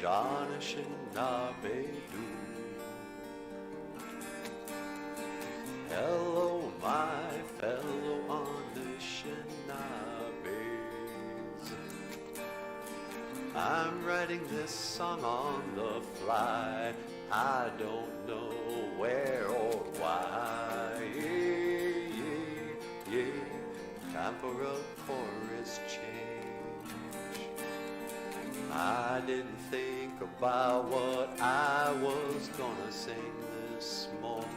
Anishinaabedoo. Hello, my fellow Anishinabes. I'm writing this song on the fly. I don't know where or why. Yeah. Time for a chorus change. I didn't think about what I was gonna sing this morning.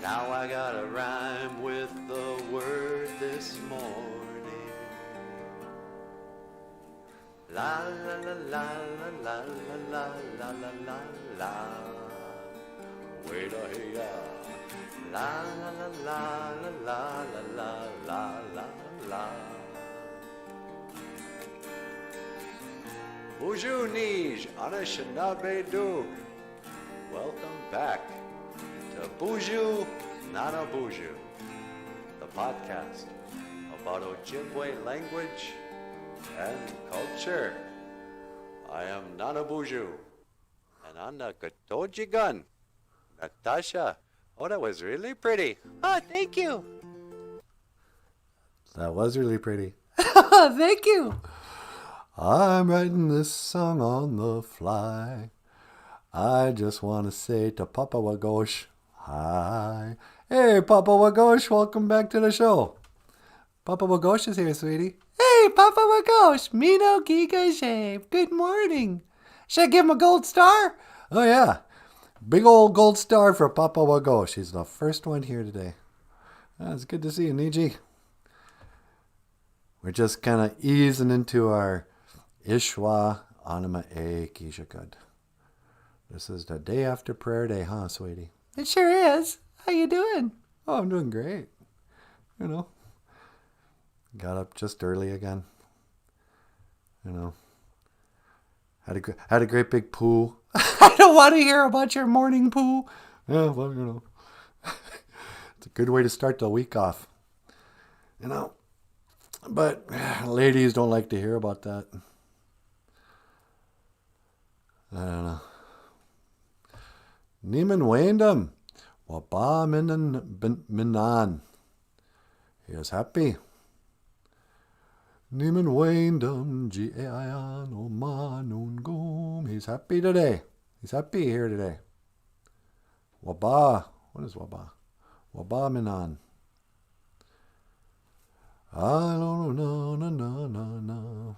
Now I gotta rhyme with the word this morning. La la la la la la la la la la la. Wait a hey la la la la la la la la la la. BOOZHOO Anishinaabedoo. Welcome back to BOOZHOO NANABOOZHOO, the podcast about Ojibwe language and culture. I am NANABOOZHOO, and I'm the Katoji gun, Natasha. Oh, that was really pretty. Oh, thank you. That was really pretty. Thank you. I'm writing this song on the fly. I just want to say to Papa Wagosh, hi. Hey, Papa Wagosh, welcome back to the show. Papa Wagosh is here, sweetie. Hey, Papa Wagosh, Mino Giga Shave. Good morning. Should I give him a gold star? Oh, yeah. Big old gold star for Papa Wagosh. He's the first one here today. It's good to see you, Niji. We're just kind of easing into our Ishwa Anima E Kishakad. This is the day after prayer day, huh, sweetie? It sure is. How you doing? Oh, I'm doing great. You know, got up just early again. You know, had a great big poo. I don't want to hear about your morning poo. Yeah, well, you know, it's a good way to start the week off. You know, but ladies don't like to hear about that. I don't know. Niemand Wendam. Waba Minan. He is happy. Niemand Wendam. G-A-I-N. Omanun Gum. He's happy today. He's happy here today. Waba. What is Waba? Waba Minan. I don't know. No.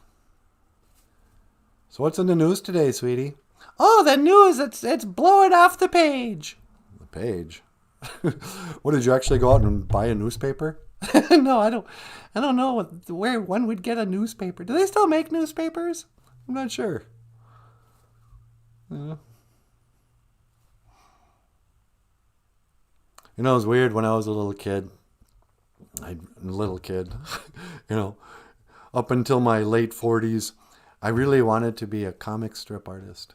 So what's in the news today, sweetie? Oh, the news, it's blowing off the page. The page? What, did you actually go out and buy a newspaper? No, I don't know where one would get a newspaper. Do they still make newspapers? I'm not sure. Yeah. You know, it was weird when I was a little kid. You know, up until my late 40s, I really wanted to be a comic strip artist.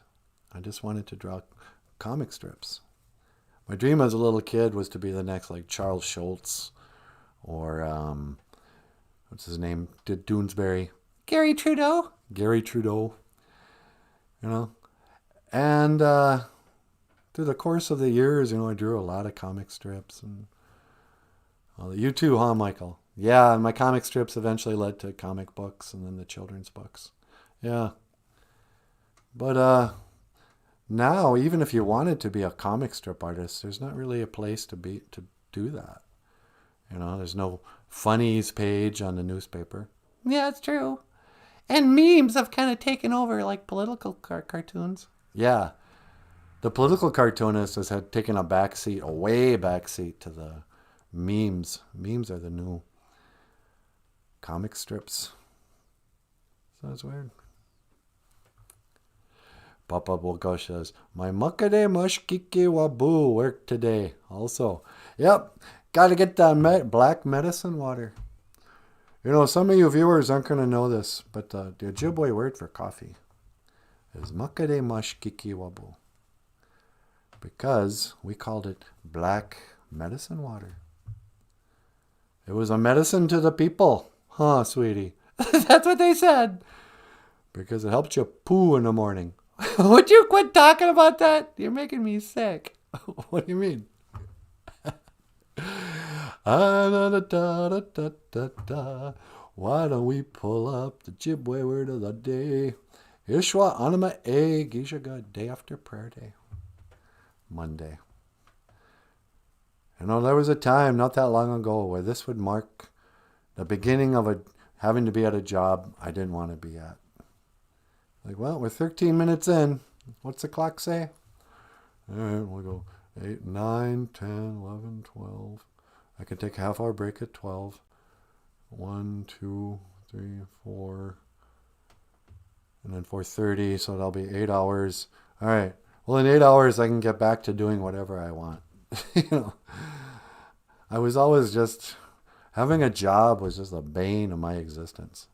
I just wanted to draw comic strips. My dream as a little kid was to be the next, like, Charles Schultz or, what's his name? Doonesbury. Gary Trudeau. You know. And through the course of the years, you know, I drew a lot of comic strips. And you too, huh, Michael? Yeah, and my comic strips eventually led to comic books and then the children's books. Yeah. But now, even if you wanted to be a comic strip artist, there's not really a place to do that. You know, there's no funnies page on the newspaper. Yeah, it's true. And memes have kind of taken over, like political cartoons. Yeah. The political cartoonist had taken a way backseat to the memes. Memes are the new comic strips. So it's weird. Papa Bogosh says, my muckade mushkiki wabu work today. Also, yep, got to get that black medicine water. You know, some of you viewers aren't going to know this, but the Ojibwe word for coffee is muckade mushkiki wabu. Because we called it black medicine water. It was a medicine to the people. Huh, sweetie? That's what they said. because it helps you poo in the morning. Would you quit talking about that? You're making me sick. What do you mean? Da, da, da, da, da, da. Why don't we pull up the Ojibwe word of the day? Ishwa anima e gishaga, day after prayer day. Monday. You know, there was a time not that long ago where this would mark the beginning of having to be at a job I didn't want to be at. Like, well, we're 13 minutes in. What's the clock say? All right, we'll go 8, 9, 10, 11, 12. I can take a half hour break at 12. 1, 2, 3, 4. And then 4:30, so that'll be 8 hours. All right. Well, in 8 hours, I can get back to doing whatever I want. You know, I was always just, having a job was just the bane of my existence.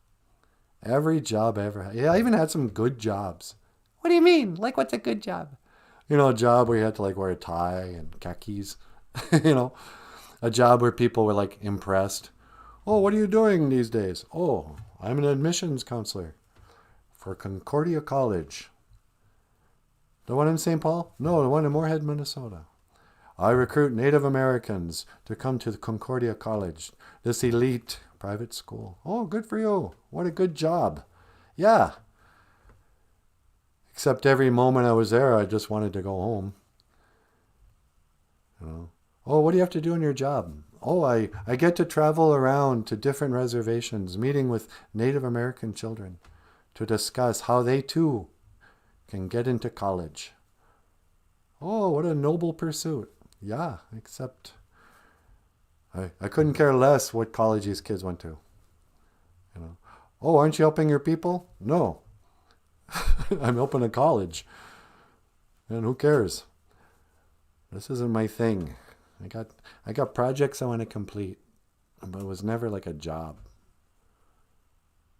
Every job I ever had. Yeah, I even had some good jobs. What do you mean? Like, what's a good job? You know, a job where you had to like wear a tie and khakis. You know, a job where people were like impressed. Oh, what are you doing these days? Oh, I'm an admissions counselor for Concordia College. The one in St. Paul? No, the one in Moorhead, Minnesota. I recruit Native Americans to come to the Concordia College, this elite private school. Oh, good for you. What a good job. Yeah. Except every moment I was there, I just wanted to go home. You know. Oh, what do you have to do in your job? Oh, I get to travel around to different reservations, meeting with Native American children to discuss how they too can get into college. Oh, what a noble pursuit. Yeah, except I couldn't care less what college these kids went to. You know. Oh, aren't you helping your people? No. I'm helping a college. And who cares? This isn't my thing. I got projects I want to complete, but it was never like a job.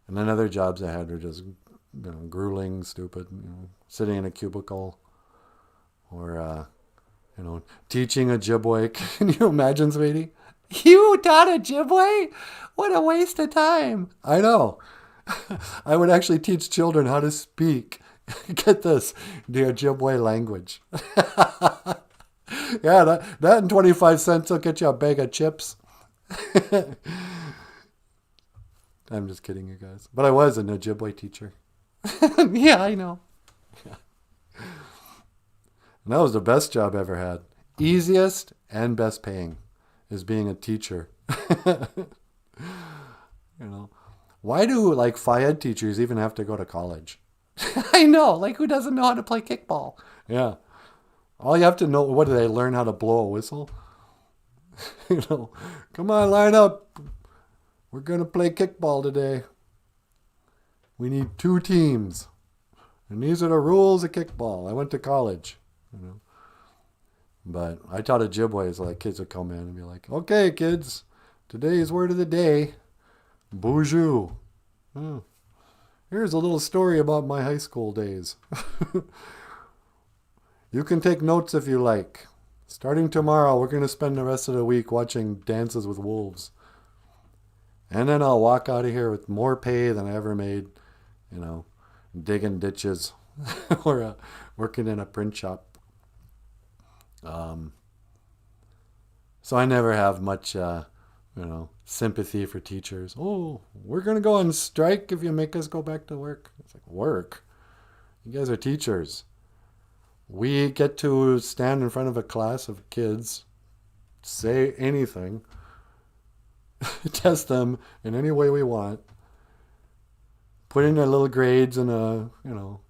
And then other jobs I had were just, you know, grueling, stupid, you know, sitting in a cubicle, or you know, teaching Ojibwe. Can you imagine, sweetie? You taught Ojibwe? What a waste of time. I know. I would actually teach children how to speak. Get this, the Ojibwe language. Yeah, that and 25 cents will get you a bag of chips. I'm just kidding, you guys. But I was an Ojibwe teacher. Yeah, I know. And that was the best job I ever had. Easiest and best paying is being a teacher. You know, why do like FIED teachers even have to go to college? I know. Like, who doesn't know how to play kickball? Yeah. All you have to know, what do they learn how to blow a whistle? You know, come on, line up. We're going to play kickball today. We need 2 teams. And these are the rules of kickball. I went to college, you know. But I taught Ojibwe, so like kids would come in and be like, okay, kids, today's word of the day, BOOZHOO. Oh, here's a little story about my high school days. You can take notes if you like. Starting tomorrow, we're going to spend the rest of the week watching Dances with Wolves. And then I'll walk out of here with more pay than I ever made, you know, digging ditches or working in a print shop. So I never have much, you know, sympathy for teachers. Oh, we're going to go on strike if you make us go back to work. It's like, work? You guys are teachers. We get to stand in front of a class of kids, say anything, test them in any way we want, put in their little grades in a, you know,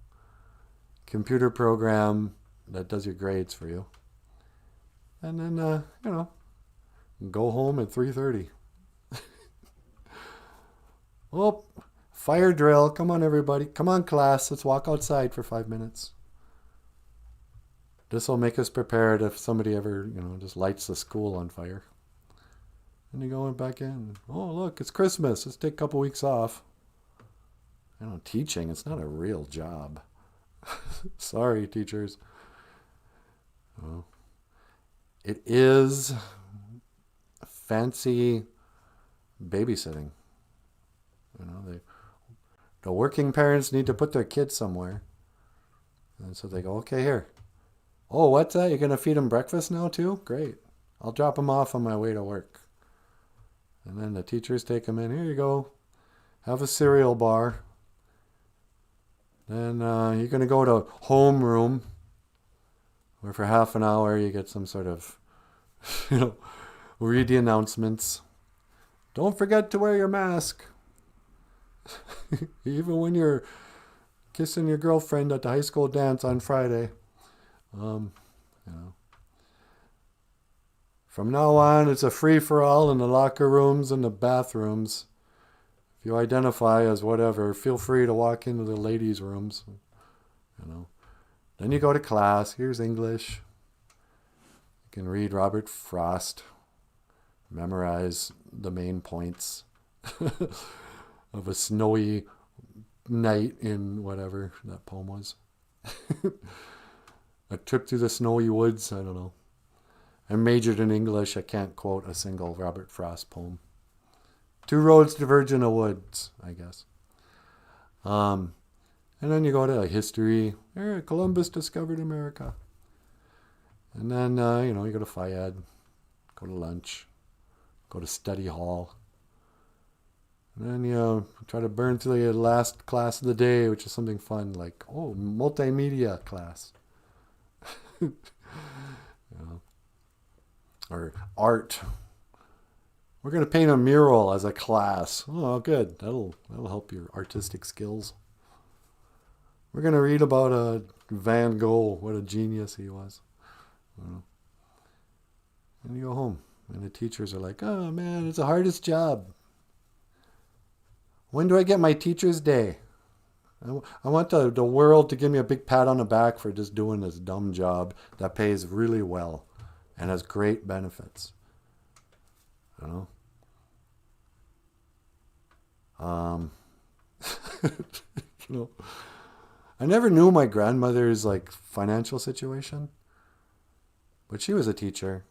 computer program that does your grades for you. And then, you know, go home at 3:30. Oh, fire drill. Come on, everybody. Come on, class. Let's walk outside for 5 minutes. This will make us prepared if somebody ever, you know, just lights the school on fire. And you go back in. Oh, look, it's Christmas. Let's take a couple weeks off. You know, teaching, it's not a real job. Sorry, teachers. Oh. It is fancy babysitting. You know, the working parents need to put their kids somewhere. And so they go, okay, here. Oh, what's that? You're going to feed them breakfast now too? Great. I'll drop them off on my way to work. And then the teachers take them in. Here you go. Have a cereal bar. Then you're going to go to homeroom, where for half an hour you get some sort of, read the announcements. Don't forget to wear your mask. Even when you're kissing your girlfriend at the high school dance on Friday. From now on, it's a free-for-all in the locker rooms and the bathrooms. If you identify as whatever, feel free to walk into the ladies' rooms. Then you go to class. Here's English. You can read Robert Frost. Memorize the main points of a snowy night in whatever that poem was. A trip through the snowy woods. I don't know. I majored in English. I can't quote a single Robert Frost poem. Two roads diverge in the woods, I guess. And then you go to history. Columbus discovered America. And then, you go to FIAD, go to lunch, go to study hall. And then, try to burn through the last class of the day, which is something fun, like, multimedia class. Or art. We're going to paint a mural as a class. Oh, good. That'll help your artistic skills. We're going to read about Van Gogh, what a genius he was. And you go home, and the teachers are like, oh, man, it's the hardest job. When do I get my teacher's day? I want the world to give me a big pat on the back for just doing this dumb job that pays really well and has great benefits. I never knew my grandmother's financial situation, but she was a teacher,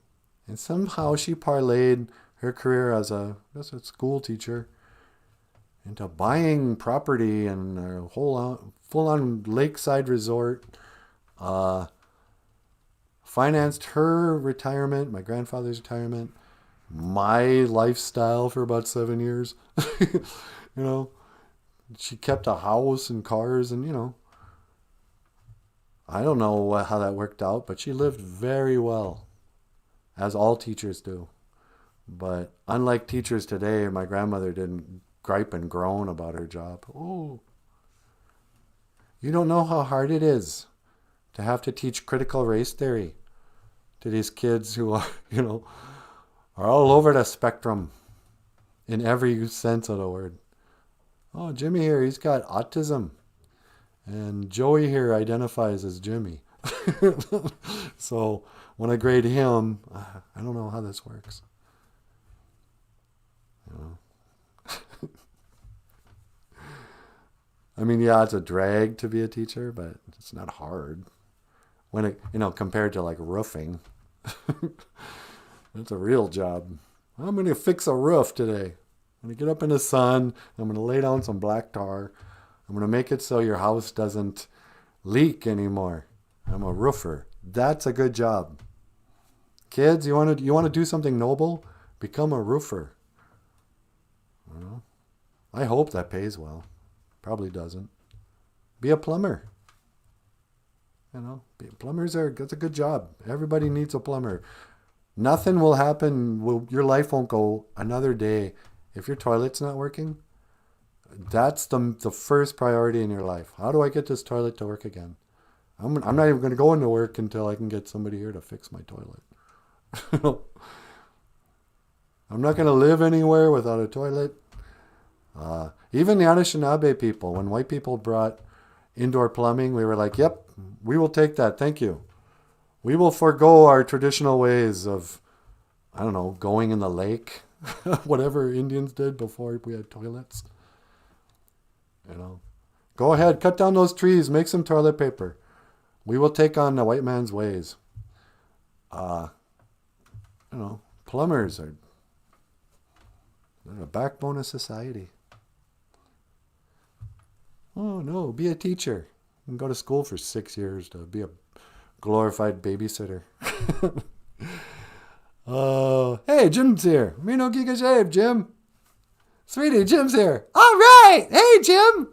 and somehow she parlayed her career as a school teacher into buying property and a whole full-on lakeside resort. Financed her retirement, my grandfather's retirement, my lifestyle for about 7 years. She kept a house and cars and, I don't know how that worked out, but she lived very well, as all teachers do. But unlike teachers today, my grandmother didn't gripe and groan about her job. Oh, you don't know how hard it is to have to teach critical race theory to these kids who are, are all over the spectrum in every sense of the word. Oh, Jimmy here, he's got autism. And Joey here identifies as Jimmy. So when I grade him, I don't know how this works. I mean, yeah, it's a drag to be a teacher, but it's not hard. When it, compared to roofing, it's a real job. I'm going to fix a roof today. I'm going to get up in the sun. I'm going to lay down some black tar. I'm going to make it so your house doesn't leak anymore. I'm a roofer. That's a good job. Kids, you want to do something noble? Become a roofer. I hope that pays well. Probably doesn't. Be a plumber. Plumbers that's a good job. Everybody needs a plumber. Nothing will happen. Your life won't go another day if your toilet's not working. That's the first priority in your life. How do I get this toilet to work again? I'm not even going to go into work until I can get somebody here to fix my toilet. I'm not going to live anywhere without a toilet. Even the Anishinaabe people, when white people brought indoor plumbing, we were like, yep, we will take that. Thank you. We will forego our traditional ways of, going in the lake, whatever Indians did before we had toilets. Go ahead, cut down those trees, make some toilet paper. We will take on the white man's ways. Plumbers they're the backbone of society. Oh, no, be a teacher. You can go to school for 6 years to be a glorified babysitter. Oh, hey, Jim's here. Me no giga shave, Jim. Sweetie, Jim's here. All right. Hey, Jim.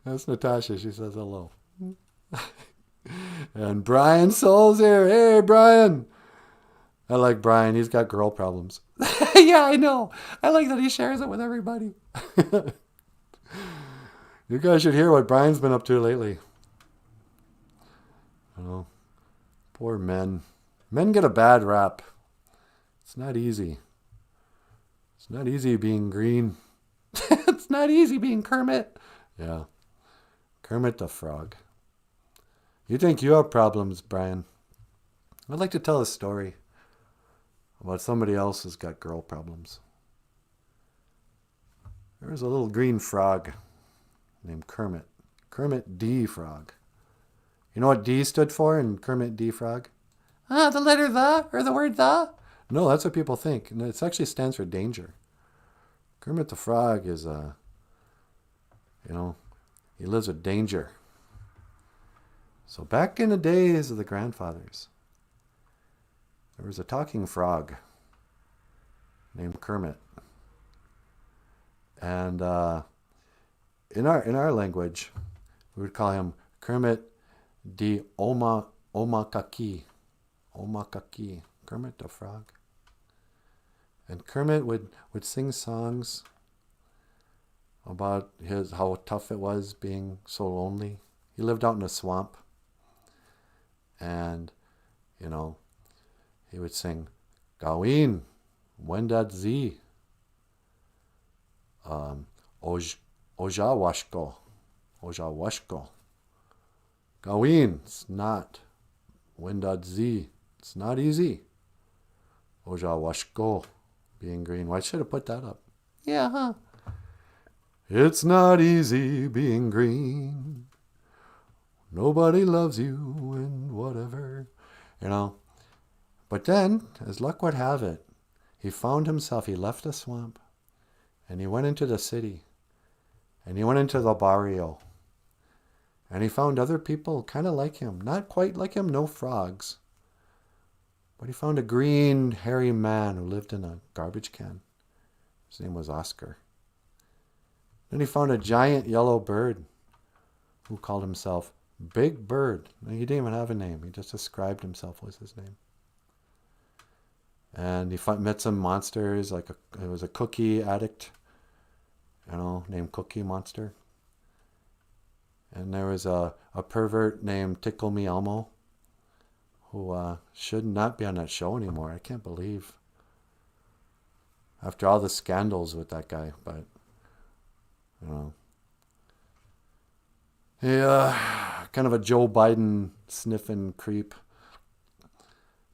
That's Natasha. She says hello. And Brian Soul's here. Hey, Brian. I like Brian. He's got girl problems. Yeah, I know. I like that he shares it with everybody. You guys should hear what Brian's been up to lately. Oh, poor men. Men get a bad rap. It's not easy. It's not easy being green. It's not easy being Kermit. Yeah. Kermit the Frog. You think you have problems, Brian? I'd like to tell a story about somebody else who's got girl problems. There was a little green frog named Kermit. Kermit D. Frog. You know what D stood for in Kermit D. Frog? The letter the, or the word the? No, that's what people think. And it actually stands for danger. Kermit the Frog is he lives with danger. So back in the days of the grandfathers, there was a talking frog named Kermit. And in our language, we would call him Kermit di Omakaki. Omakaki. Kermit the Frog. And Kermit would sing songs about how tough it was being so lonely. He lived out in a swamp. And, he would sing, Gawin, Wendat Z, Ojawashko, Gawin, it's not, Wendat Z, it's not easy. Ojawashko, being green. Why should I put that up? Yeah, huh? It's not easy being green. Nobody loves you and whatever, But then, as luck would have it, he left the swamp, and he went into the city, and he went into the barrio, and he found other people kind of like him, not quite like him, no frogs, but he found a green, hairy man who lived in a garbage can. His name was Oscar. Then he found a giant yellow bird who called himself Big Bird. He didn't even have a name. He just described himself as his name. And he met some monsters, it was a cookie addict, named Cookie Monster. And there was a pervert named Tickle Me Elmo, who should not be on that show anymore. I can't believe. After all the scandals with that guy, but, He, kind of a Joe Biden sniffing creep,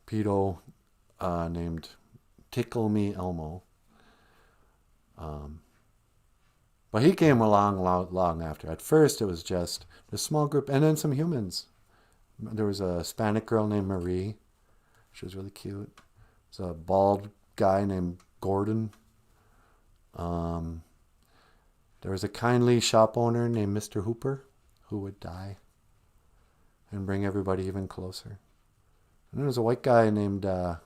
pedo, named Tickle Me Elmo. But he came along long after. At first, it was just a small group, and then some humans. There was a Hispanic girl named Marie. She was really cute. There's a bald guy named Gordon. There was a kindly shop owner named Mr. Hooper, who would die and bring everybody even closer. And there was a white guy named, I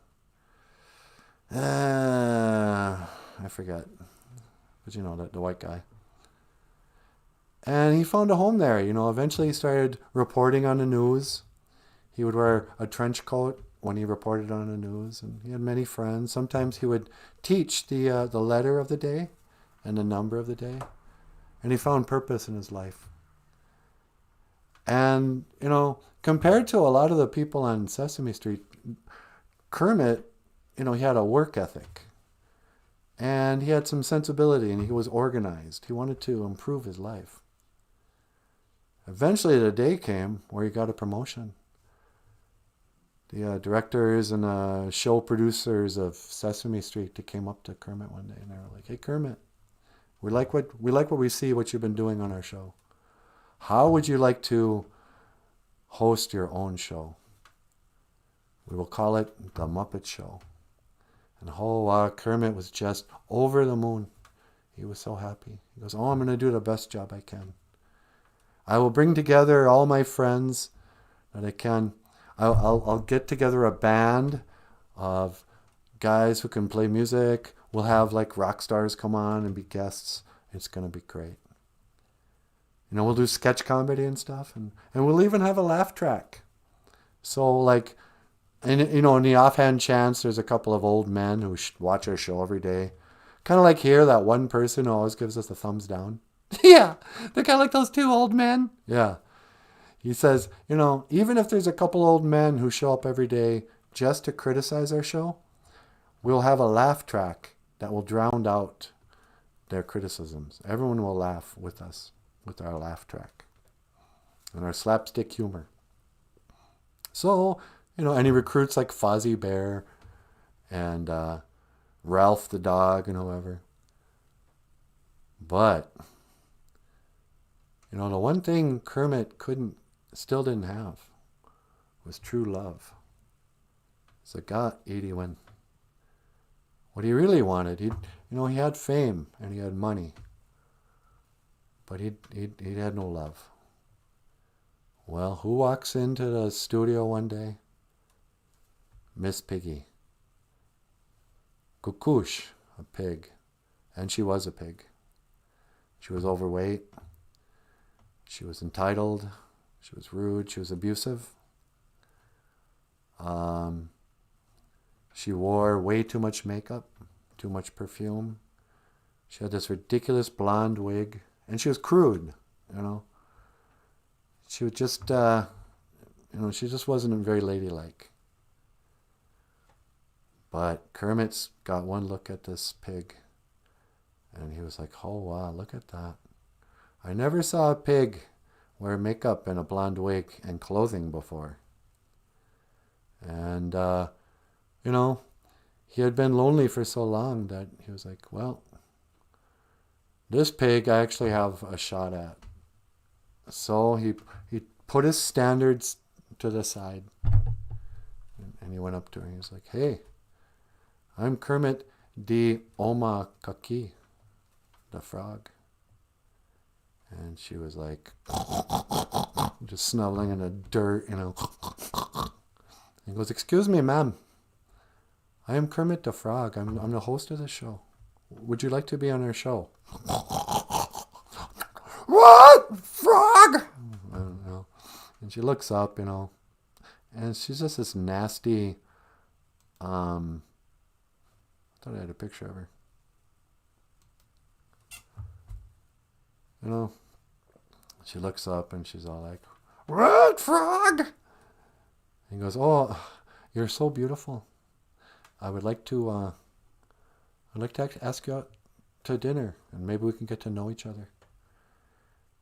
forget, but the white guy. And he found a home there, eventually he started reporting on the news. He would wear a trench coat when he reported on the news, and he had many friends. Sometimes he would teach the letter of the day and the number of the day, and he found purpose in his life. And, compared to a lot of the people on Sesame Street, Kermit, he had a work ethic. And he had some sensibility, and he was organized. He wanted to improve his life. Eventually, the day came where he got a promotion. The directors and show producers of Sesame Street, they came up to Kermit one day, and they were like, "Hey, Kermit, we like what we see, what you've been doing on our show. How would you like to host your own show? We will call it The Muppet Show." And Kermit was just over the moon. He was so happy. He goes, oh, I'm going to do the best job I can. I will bring together all my friends that I can. I'll get together a band of guys who can play music. We'll have like rock stars come on and be guests. It's going to be great. We'll do sketch comedy and stuff. And we'll even have a laugh track. So like, and in the offhand chance, there's a couple of old men who watch our show every day. Kind of like here, that one person who always gives us a thumbs down. Yeah, they're kind of like those two old men. Yeah. He says, even if there's a couple old men who show up every day just to criticize our show, we'll have a laugh track that will drown out their criticisms. Everyone will laugh with us, with our laugh track and our slapstick humor. So, and he recruits like Fozzie Bear and Ralph the dog and whoever. But, the one thing Kermit still didn't have was true love. So got 81. What he really wanted, he had fame and he had money, but he had no love. Well, who walks into the studio one day? Miss Piggy. Kukush, a pig. And she was a pig. She was overweight. She was entitled. She was rude. She was abusive. She wore way too much makeup, too much perfume. She had this ridiculous blonde wig. And she was crude, She was just, she just wasn't very ladylike. But Kermit's got one look at this pig. And he was like, oh, wow, look at that. I never saw a pig wear makeup and a blonde wig and clothing before. And, he had been lonely for so long that he was like, well, this pig I actually have a shot at. So he put his standards to the side. And he went up to her and he was like, hey, I'm Kermit the Omakaki, the frog. And she was like, just snuggling in the dirt, And he goes, excuse me, ma'am. I am Kermit the Frog. I'm the host of the show. Would you like to be on our show? What? Frog? I don't know. And she looks up, and she's just this nasty, I thought I had a picture of her. She looks up and she's all like, what, frog? And he goes, oh, you're so beautiful. I would like to ask you out to dinner, and maybe we can get to know each other.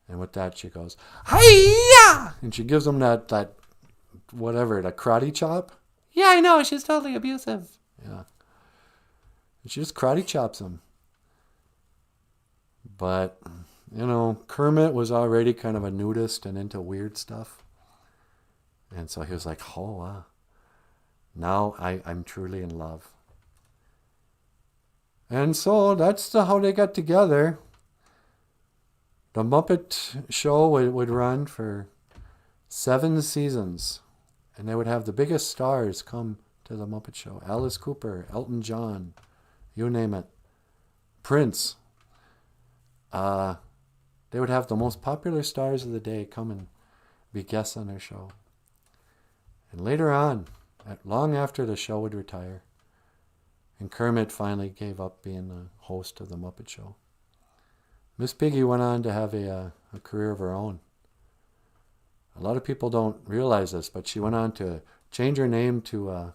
And with that, she goes, hi-ya! And she gives him that whatever, that karate chop. Yeah, I know. She's totally abusive. Yeah. And she just karate chops him. But, Kermit was already kind of a nudist and into weird stuff. And so he was like, oh, wow. Now I'm truly in love. And so that's how they got together. The Muppet Show would run for 7 seasons. And they would have the biggest stars come to the Muppet Show. Alice Cooper, Elton John, you name it. Prince. They would have the most popular stars of the day come and be guests on their show. And later on, long after the show would retire, and Kermit finally gave up being the host of the Muppet Show, Miss Piggy went on to have a career of her own. A lot of people don't realize this, but she went on to change her name to,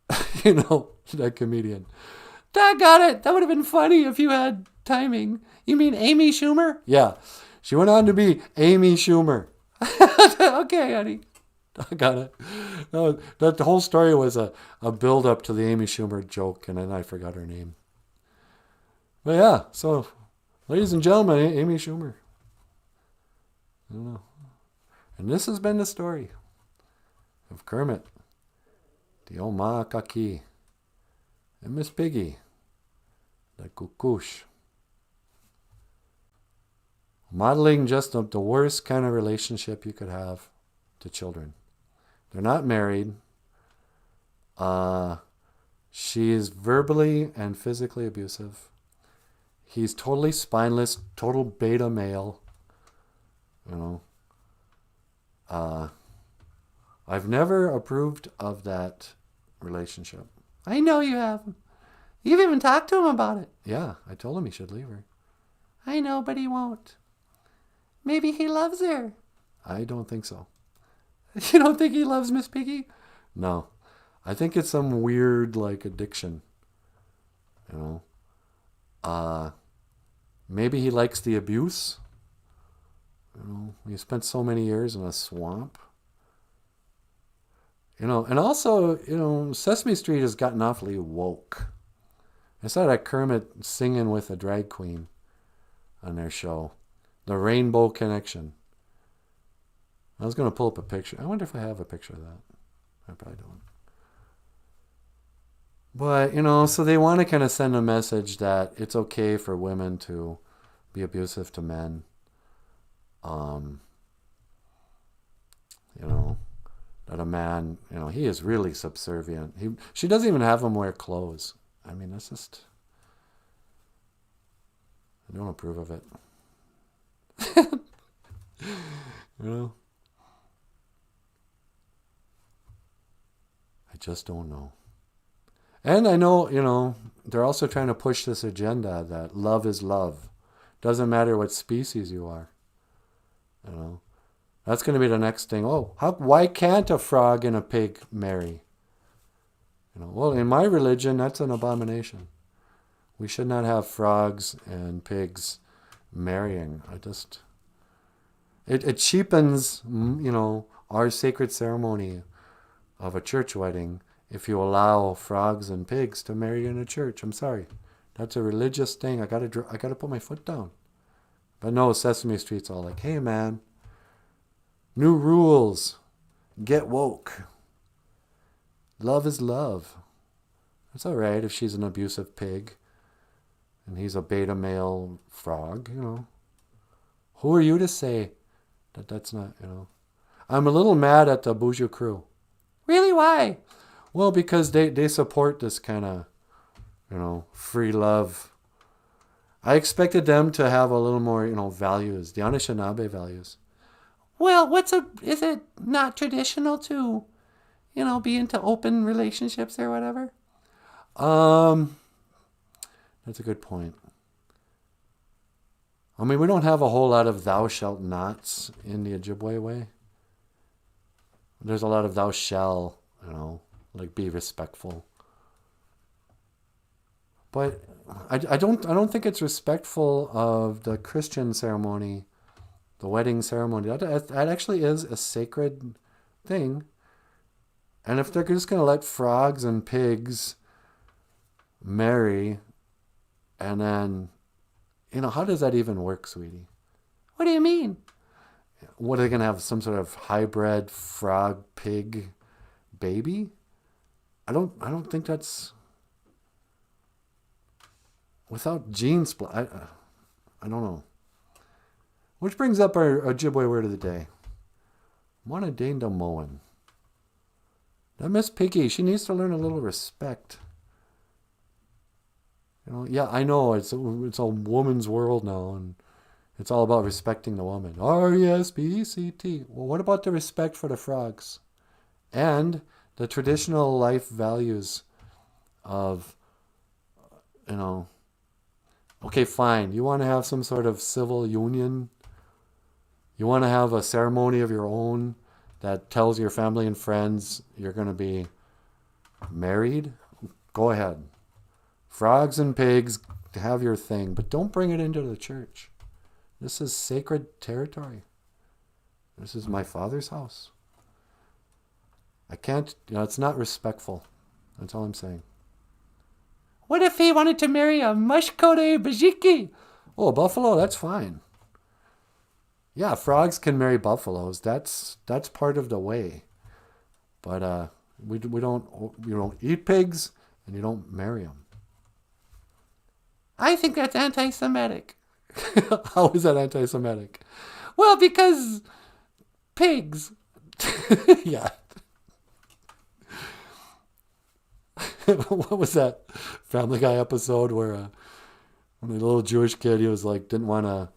that comedian. That got it. That would have been funny if you had timing. You mean Amy Schumer? Yeah. She went on to be Amy Schumer. Okay, honey. I got it. No, the whole story was a build-up to the Amy Schumer joke, and then I forgot her name. But yeah, so, ladies and gentlemen, Amy Schumer. I don't know. And this has been the story of Kermit, the Omakaki, and Miss Piggy, the kukush. Modeling just the worst kind of relationship you could have to children. They're not married. She is verbally and physically abusive. He's totally spineless, total beta male. I've never approved of that relationship. I know you have. You've even talked to him about it. Yeah, I told him he should leave her. I know, but he won't. Maybe he loves her. I don't think so. You don't think he loves Miss Piggy? No. I think it's some weird, addiction. Maybe he likes the abuse. He spent so many years in a swamp. And also, Sesame Street has gotten awfully woke. I saw that Kermit singing with a drag queen on their show. The Rainbow Connection. I was going to pull up a picture. I wonder if I have a picture of that. I probably don't. But, so they want to kind of send a message that it's okay for women to be abusive to men. That a man, he is really subservient. She doesn't even have him wear clothes. I mean, that's just, I don't approve of it. I just don't know. And I know, they're also trying to push this agenda that love is love. Doesn't matter what species you are. That's going to be the next thing. Why can't a frog and a pig marry? Well, in my religion, that's an abomination. We should not have frogs and pigs marrying. It cheapens, our sacred ceremony of a church wedding if you allow frogs and pigs to marry in a church. I'm sorry. That's a religious thing. I gotta put my foot down. But no, Sesame Street's all like, hey man, new rules. Get woke. Love is love. It's all right if she's an abusive pig and he's a beta male frog, Who are you to say that that's not, I'm a little mad at the BOOZHOO crew. Really? Why? Well, because they support this kind of, free love. I expected them to have a little more, values, the Anishinaabe values. Well, is it not traditional to, be into open relationships or whatever? That's a good point. I mean, we don't have a whole lot of thou shalt nots in the Ojibwe way. There's a lot of thou shall, be respectful. But I don't think it's respectful of the Christian ceremony, the wedding ceremony. That actually is a sacred thing. And if they're just going to let frogs and pigs marry, and then, how does that even work, sweetie? What do you mean? What, are they going to have some sort of hybrid frog pig baby? I don't think that's without gene split. I don't know. Which brings up our Ojibwe word of the day. Monadainda Moen. That Miss Piggy, she needs to learn a little respect. Yeah, I know it's a woman's world now, and it's all about respecting the woman. R-E-S-P-E-C-T. Well, what about the respect for the frogs? And the traditional life values of, okay, fine. You want to have some sort of civil union? You want to have a ceremony of your own that tells your family and friends you're going to be married? Go ahead. Frogs and pigs, have your thing, but don't bring it into the church. This is sacred territory. This is my father's house. I can't, it's not respectful. That's all I'm saying. What if he wanted to marry a Mushkode Bajiki? Oh, a buffalo, that's fine. Yeah, frogs can marry buffaloes. That's part of the way. But you don't eat pigs and you don't marry them. I think that's anti-Semitic. How is that anti-Semitic? Well, because pigs. Yeah. What was that Family Guy episode where when the little Jewish kid, he was like, didn't want to,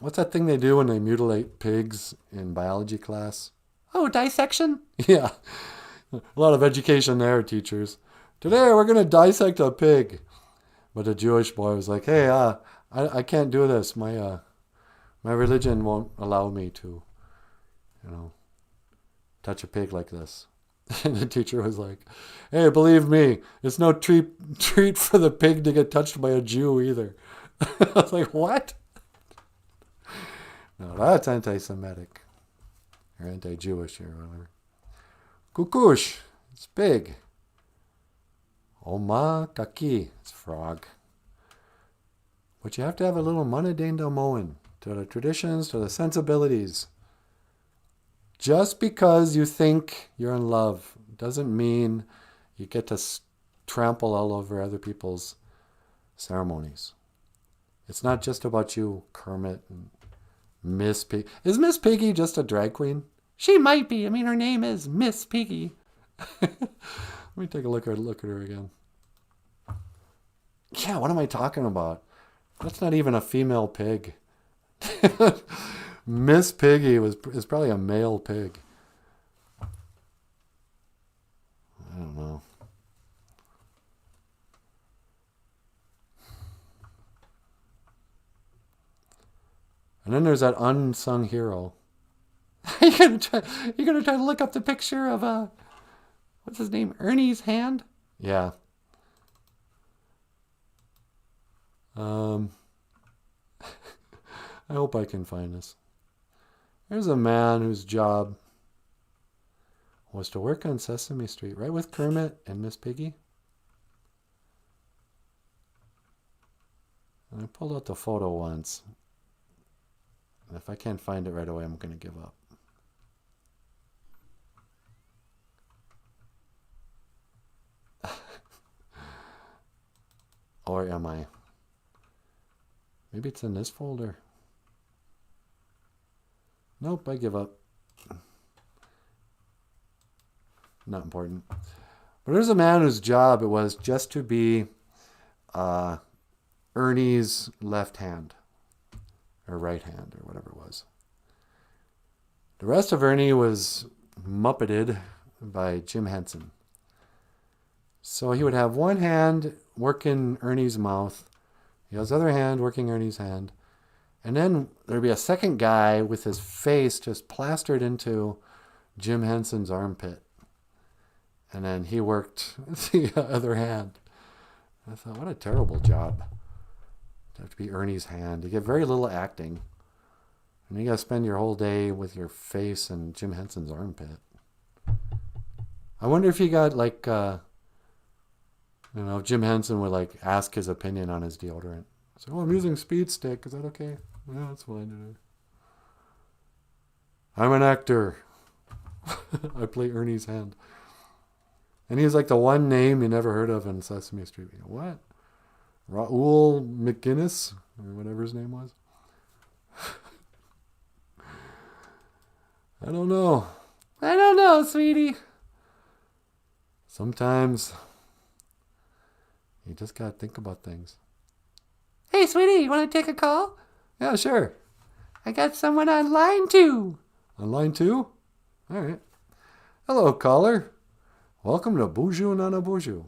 what's that thing they do when they mutilate pigs in biology class? Oh, dissection? Yeah. A lot of education there, teachers. Today we're going to dissect a pig. But the Jewish boy was like, hey, I can't do this. My religion won't allow me to, touch a pig like this. And the teacher was like, hey, believe me, it's no treat for the pig to get touched by a Jew either. I was like, what? No, that's anti-Semitic. Or anti-Jewish or whatever. Kukush, it's pig. Oma kaki, it's frog. But you have to have a little manadenda moen to the traditions, to the sensibilities. Just because you think you're in love doesn't mean you get to trample all over other people's ceremonies. It's not just about you, Kermit and Miss Piggy. Is Miss Piggy just a drag queen? She might be. I mean, her name is Miss Piggy. Let me take a look at her again. Yeah, what am I talking about? That's not even a female pig. Miss Piggy is probably a male pig. I don't know. And then there's that unsung hero. You're gonna try to look up the picture of what's his name? Ernie's hand? Yeah. I hope I can find this. There's a man whose job was to work on Sesame Street, right, with Kermit and Miss Piggy. And I pulled out the photo once. And if I can't find it right away, I'm going to give up. Or am I? Maybe it's in this folder. Nope, I give up. Not important. But there's a man whose job it was just to be Ernie's left hand. Or right hand, or whatever it was. The rest of Ernie was muppeted by Jim Henson. So he would have one hand working Ernie's mouth, his other hand working Ernie's hand, and then there'd be a second guy with his face just plastered into Jim Henson's armpit. And then he worked the other hand. I thought, what a terrible job. To have to be Ernie's hand. You get very little acting. And you got to spend your whole day with your face and Jim Henson's armpit. I wonder if he got like, Jim Henson would like ask his opinion on his deodorant. So, I'm using Speed Stick. Is that okay? Yeah, that's fine. I'm an actor. I play Ernie's hand. And he's like the one name you never heard of in Sesame Street. You go, what? Raoul McGinnis? Or whatever his name was. I don't know. I don't know, sweetie. Sometimes you just gotta think about things. Hey, sweetie, you want to take a call? Yeah, sure. I got someone on line 2. On line 2? All right. Hello, caller. Welcome to BOOZHOO NANABOOZHOO.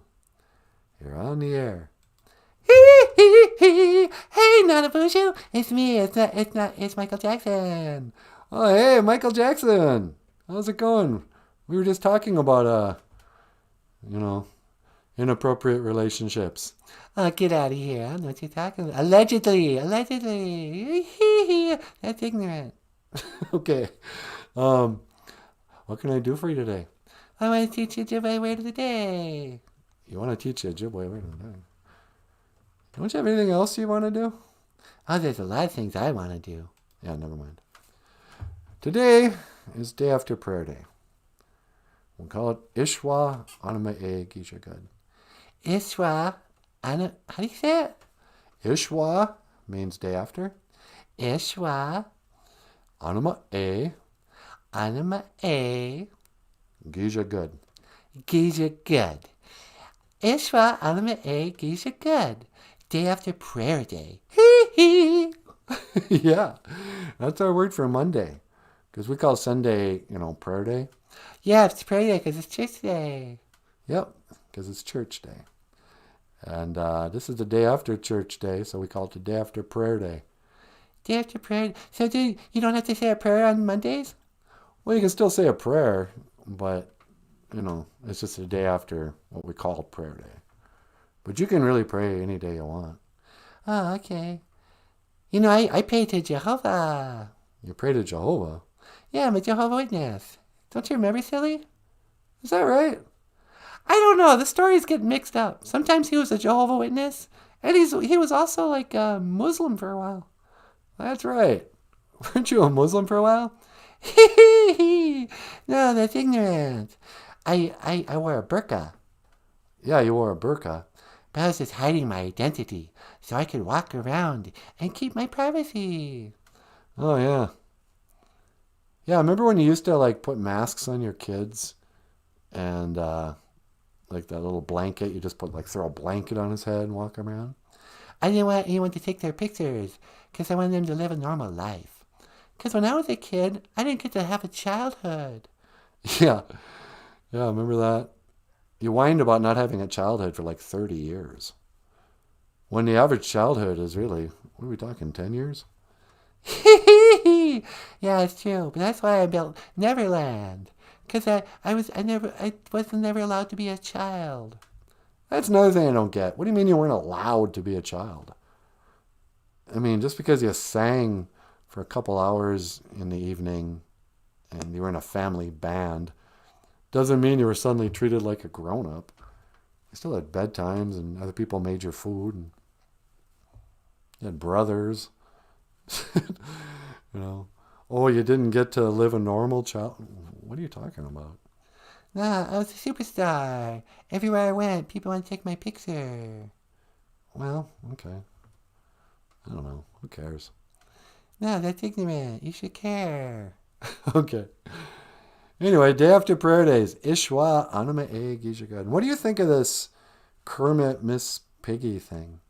You're on the air. Hey, NANABOOZHOO. It's me. It's Michael Jackson. Oh, hey, Michael Jackson. How's it going? We were just talking about, inappropriate relationships. Oh, get out of here. I don't know what you're talking about. Allegedly. That's ignorant. Okay. What can I do for you today? I want to teach you Ojibwe word of the day. You want to teach a Ojibwe word of the day? Don't you have anything else you want to do? Oh, there's a lot of things I want to do. Yeah, never mind. Today is day after prayer day. We'll call it Ishwa Anama E Gishagad. Ishwa How do you say it? Ishwa means day after. Ishwa. Anima A. Anima A. Gija good. Giza good. Ishwa Anima A. Giza good. Day after prayer day. Hee hee. Yeah, that's our word for Monday. Because we call Sunday, prayer day. Yeah, it's prayer day because it's church day. Yep, because it's church day. And this is the day after church day, so we call it the day after prayer day. Day after prayer. So you don't have to say a prayer on Mondays? Well, you can still say a prayer, but, it's just the day after what we call prayer day. But you can really pray any day you want. Oh, okay. I pray to Jehovah. You pray to Jehovah? Yeah, I'm a Jehovah's Witness. Don't you remember, silly? Is that right? I don't know. The stories get mixed up. Sometimes he was a Jehovah's Witness, and he was also like a Muslim for a while. That's right. Weren't you a Muslim for a while? No, that's ignorant. I wore a burqa, Yeah, you wore a burqa. but I was just hiding my identity so I could walk around and keep my privacy. Oh, yeah. Yeah, remember when you used to, put masks on your kids? And, like that little blanket, you just throw a blanket on his head and walk around? I didn't want anyone to take their pictures because I wanted them to live a normal life. Because when I was a kid, I didn't get to have a childhood. Yeah. Yeah, remember that? You whined about not having a childhood for 30 years. When the average childhood is really, what are we talking, 10 years? Yeah, it's true. But that's why I built Neverland. Because I wasn't never allowed to be a child. That's another thing I don't get. What do you mean you weren't allowed to be a child? I mean, just because you sang for a couple hours in the evening and you were in a family band doesn't mean you were suddenly treated like a grown-up. You still had bedtimes and other people made your food and you had brothers. Oh, you didn't get to live a normal child. What are you talking about? Nah, I was a superstar. Everywhere I went, people wanted to take my picture. Well, okay. I don't know. Who cares? No, that's ignorant. You should care. Okay. Anyway, day after prayer days. Ishwa Anima E Gijagad. What do you think of this Kermit Miss Piggy thing?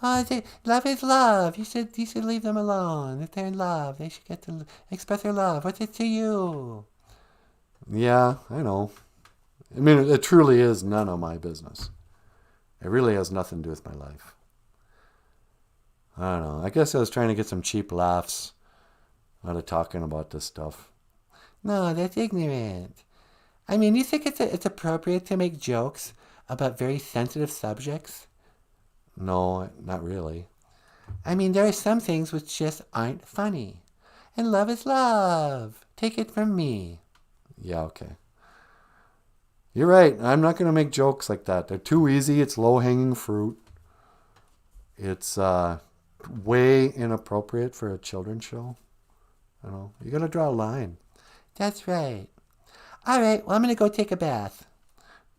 Oh, love is love. You should leave them alone. If they're in love, they should get to express their love. What's it to you? Yeah, I know. I mean, it truly is none of my business. It really has nothing to do with my life. I don't know. I guess I was trying to get some cheap laughs out of talking about this stuff. No, that's ignorant. I mean, you think it's appropriate to make jokes about very sensitive subjects? No, not really. I mean, there are some things which just aren't funny. And love is love. Take it from me. Yeah, okay. You're right. I'm not going to make jokes like that. They're too easy. It's low-hanging fruit. It's way inappropriate for a children's show. You got to draw a line. That's right. All right, well, I'm going to go take a bath.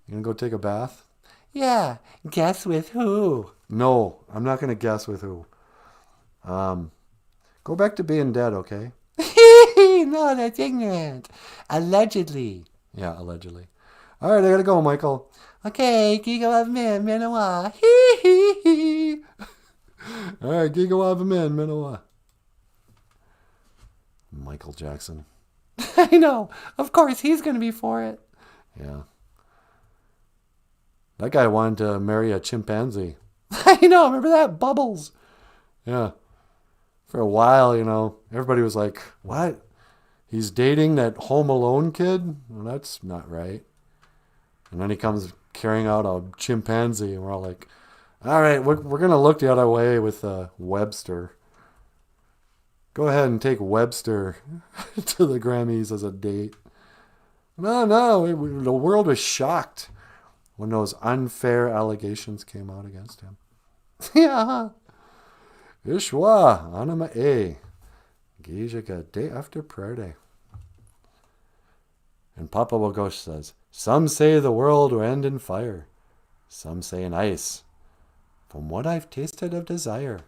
You going to go take a bath? Yeah, guess with who? No, I'm not going to guess with who. Go back to being dead, okay? No, that's ignorant. Allegedly. Yeah, allegedly. All right, I got to go, Michael. Okay, Giga of Min, Minowa. Hee hee hee. All right, Gigawav Min, Minowa. Michael Jackson. I know. Of course, he's going to be for it. Yeah. That guy wanted to marry a chimpanzee. I know. Remember that? Bubbles. Yeah. For a while, everybody was like, what? He's dating that Home Alone kid? Well, that's not right. And then he comes carrying out a chimpanzee, and we're all like, all right, we're going to look the other way with Webster. Go ahead and take Webster to the Grammys as a date. No, the world was shocked when those unfair allegations came out against him. Yeah. Ishwa, Anima E. Gijaga, day after prayer day. And Papa Wagosh says, some say the world will end in fire. Some say in ice. From what I've tasted of desire,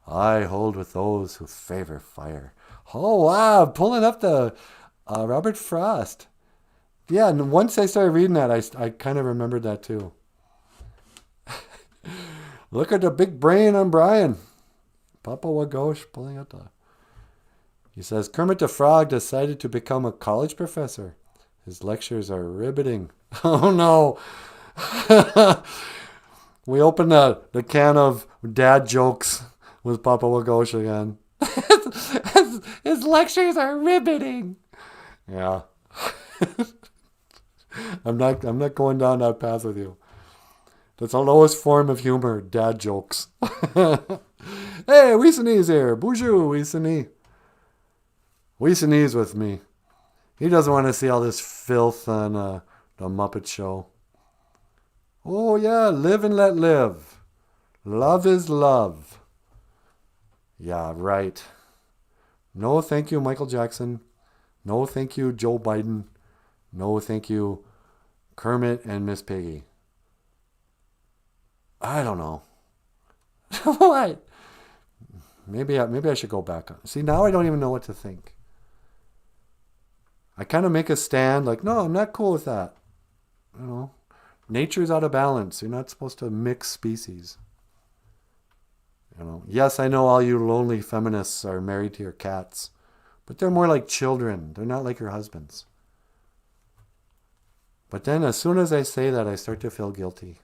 I hold with those who favor fire. Oh, wow. Pulling up the Robert Frost. Yeah, and once I started reading that, I kind of remembered that too. Look at the big brain on Brian. Papa Wagosh pulling out the... He says, Kermit the Frog decided to become a college professor. His lectures are riveting. Oh, no. We opened the can of dad jokes with Papa Wagosh again. His lectures are riveting. Yeah. I'm not going down that path with you. That's the lowest form of humor, dad jokes. Hey, Weesenee's here. Bonjour, Weesenee. Weesenee's with me. He doesn't want to see all this filth on the Muppet Show. Oh, yeah, live and let live. Love is love. Yeah, right. No, thank you, Michael Jackson. No, thank you, Joe Biden. No, thank you, Kermit and Miss Piggy. I don't know. What? Maybe I should go back on. See, now I don't even know what to think. I kind of make a stand like, no, I'm not cool with that. You know, nature's out of balance. You're not supposed to mix species. You know, yes, I know all you lonely feminists are married to your cats, but they're more like children. They're not like your husbands. But then as soon as I say that, I start to feel guilty.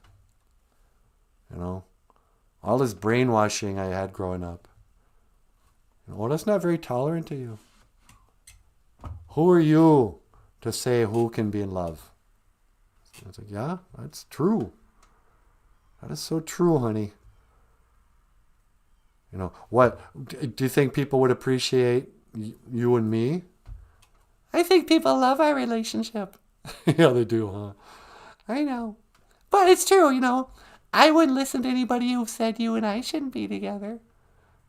You know, all this brainwashing I had growing up. You know, well, that's not very tolerant to you. Who are you to say who can be in love? I was like, yeah, that's true. That is so true, honey. You know, what, do you think people would appreciate you and me? I think people love our relationship. Yeah, they do, huh? I know. But it's true, you know. I wouldn't listen to anybody who said you and I shouldn't be together.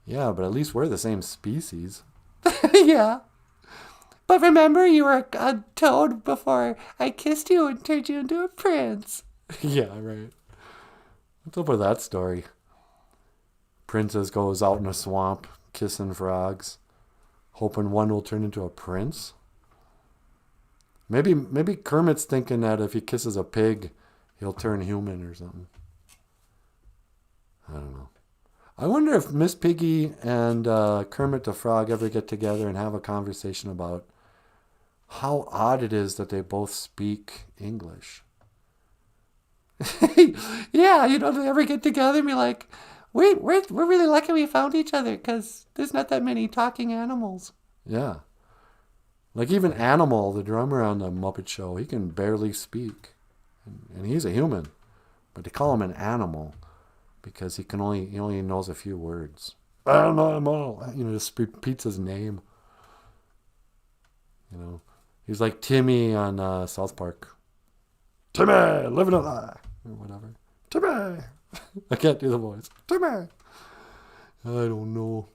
Yeah, but at least we're the same species. Yeah. But remember, you were a toad before I kissed you and turned you into a prince. Yeah, right. What's up with that story? Princess goes out in a swamp, kissing frogs, hoping one will turn into a prince. Maybe Kermit's thinking that if he kisses a pig, he'll turn human or something. I don't know. I wonder if Miss Piggy and Kermit the Frog ever get together and have a conversation about how odd it is that they both speak English. Yeah, you know, they ever get together and be like, we're really lucky we found each other because there's not that many talking animals. Yeah. Like even Animal, the drummer on the Muppet Show, he can barely speak. And he's a human. But they call him an animal because he only knows a few words. Animal. You know, just repeats his name. You know, he's like Timmy on South Park. Timmy, living a lie. Or whatever. Timmy. I can't do the voice. Timmy. I don't know.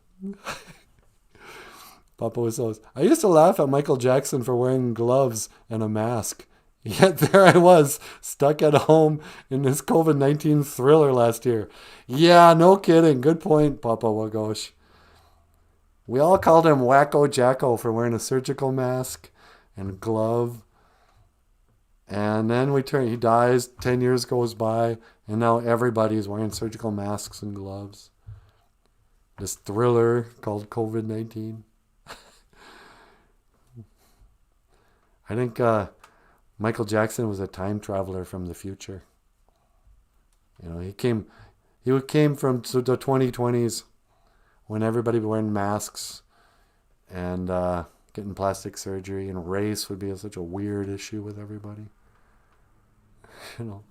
Papa was always... I used to laugh at Michael Jackson for wearing gloves and a mask. Yet there I was, stuck at home in this COVID-19 thriller last year. Yeah, no kidding. Good point, Papa Wagosh. We all called him Wacko Jacko for wearing a surgical mask and glove. And then he dies, 10 years goes by, and now everybody's wearing surgical masks and gloves. This thriller called COVID-19. I think Michael Jackson was a time traveler from the future. You know, he came from the 2020s when everybody was wearing masks and getting plastic surgery, and race would be such a weird issue with everybody. You know,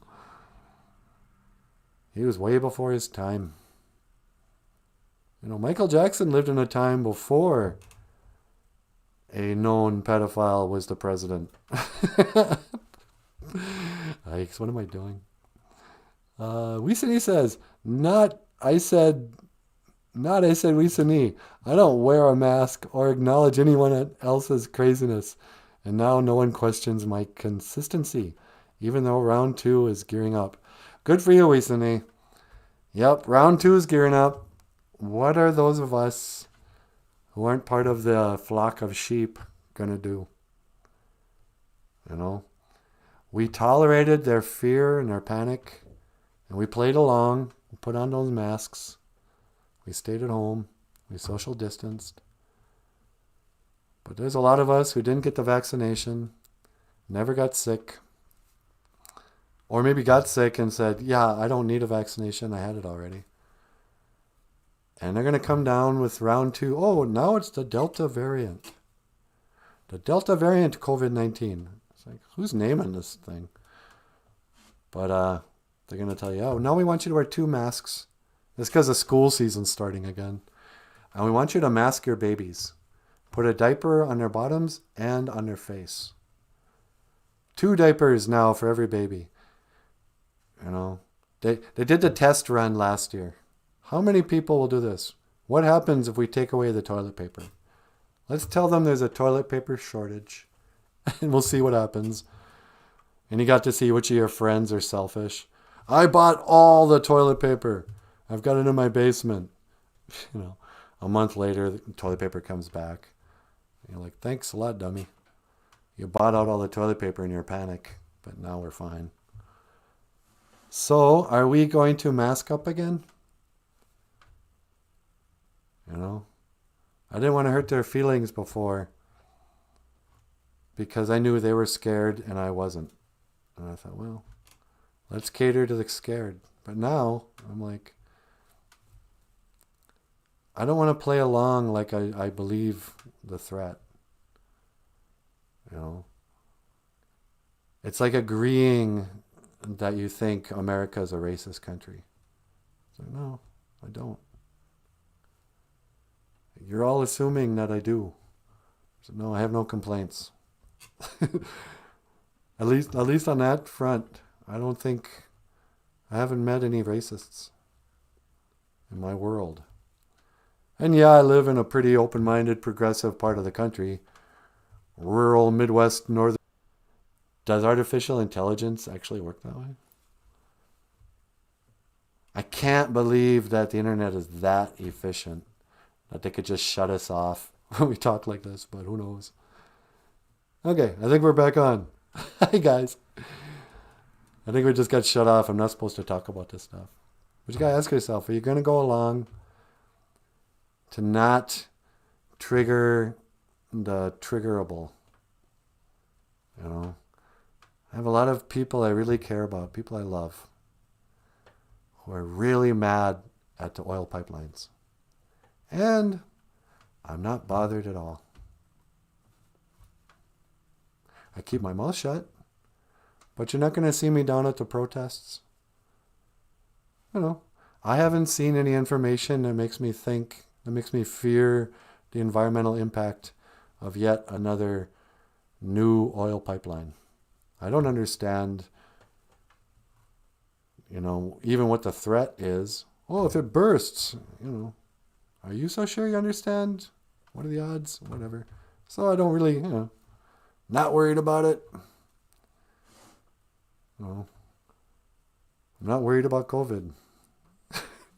he was way before his time. You know, Michael Jackson lived in a time before a known pedophile was the president. Yikes, what am I doing? Weesenee says, I said Weesenee. I don't wear a mask or acknowledge anyone else's craziness. And now no one questions my consistency, even though round 2 is gearing up. Good for you, Weesenee. Yep, round two is gearing up. What are those of us who aren't part of the flock of sheep gonna do? You know, we tolerated their fear and their panic, and we played along. We put on those masks. We stayed at home. We social distanced. But there's a lot of us who didn't get the vaccination, never got sick, or maybe got sick and said, yeah, I don't need a vaccination. I had it already. And they're going to come down with round two. Oh, now it's the Delta variant. The Delta variant COVID-19. It's like, who's naming this thing? But they're going to tell you, oh, now we want you to wear 2 masks. It's because the school season's starting again. And we want you to mask your babies. Put a diaper on their bottoms and on their face. 2 diapers now for every baby. You know, they did the test run last year. How many people will do this? What happens if we take away the toilet paper? Let's tell them there's a toilet paper shortage, and we'll see what happens. And you got to see which of your friends are selfish. I bought all the toilet paper. I've got it in my basement. You know, a month later, the toilet paper comes back. You're like, thanks a lot, dummy. You bought out all the toilet paper in your panic, but now we're fine. So, are we going to mask up again? You know, I didn't want to hurt their feelings before because I knew they were scared and I wasn't. And I thought, well, let's cater to the scared. But now I'm like, I don't want to play along like I believe the threat. You know, it's like agreeing that you think America is a racist country. It's like, no, I don't. You're all assuming that I do. So no, I have no complaints. At least on that front, I haven't met any racists in my world. And yeah, I live in a pretty open-minded, progressive part of the country. Rural, Midwest, Northern. Does artificial intelligence actually work that way? I can't believe that the internet is that efficient that they could just shut us off when we talk like this, but who knows? Okay, I think we're back on. Hi, guys. I think we just got shut off. I'm not supposed to talk about this stuff. But you got to ask yourself, are you going to go along to not trigger the triggerable? You know, I have a lot of people I really care about, people I love, who are really mad at the oil pipelines. And I'm not bothered at all. I keep my mouth shut, but you're not going to see me down at the protests. You know, I haven't seen any information that makes me fear the environmental impact of yet another new oil pipeline. I don't understand, you know, even what the threat is. Oh, if it bursts, you know, are you so sure you understand? What are the odds? Whatever. So I don't really, you know, not worried about it. No. I'm not worried about COVID.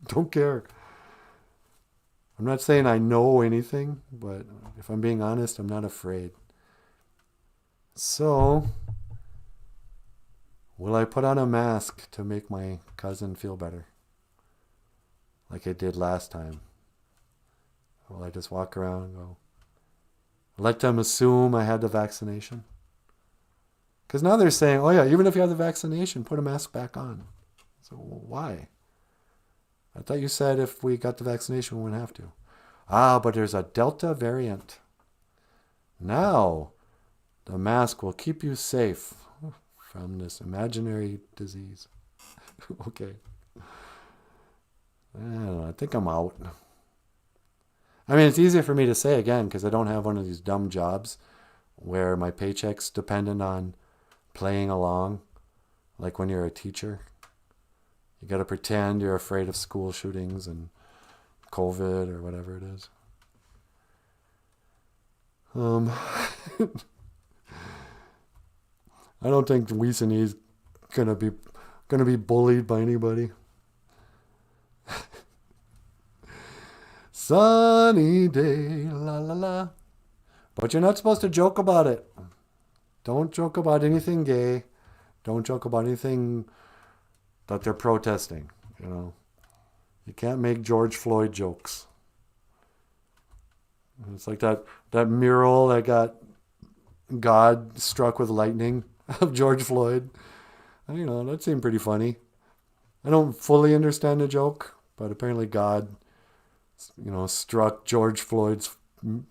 Don't care. I'm not saying I know anything, but if I'm being honest, I'm not afraid. So, will I put on a mask to make my cousin feel better? Like I did last time? Will I just walk around and go, let them assume I had the vaccination? Because now they're saying, oh yeah, even if you have the vaccination, put a mask back on. So why? I thought you said if we got the vaccination, we wouldn't have to. Ah, but there's a Delta variant. Now, the mask will keep you safe from this imaginary disease. Okay. I don't know, I think I'm out. I mean, it's easier for me to say again because I don't have one of these dumb jobs where my paycheck's dependent on playing along, like when you're a teacher. You got to pretend you're afraid of school shootings and COVID or whatever it is. I don't think Weesenie's gonna be bullied by anybody. Sunny day, la la la. But you're not supposed to joke about it. Don't joke about anything gay. Don't joke about anything that they're protesting. You know, you can't make George Floyd jokes. It's like that mural that got God struck with lightning of George Floyd. You know, that seemed pretty funny. I don't fully understand the joke, but apparently God, you know, struck George Floyd's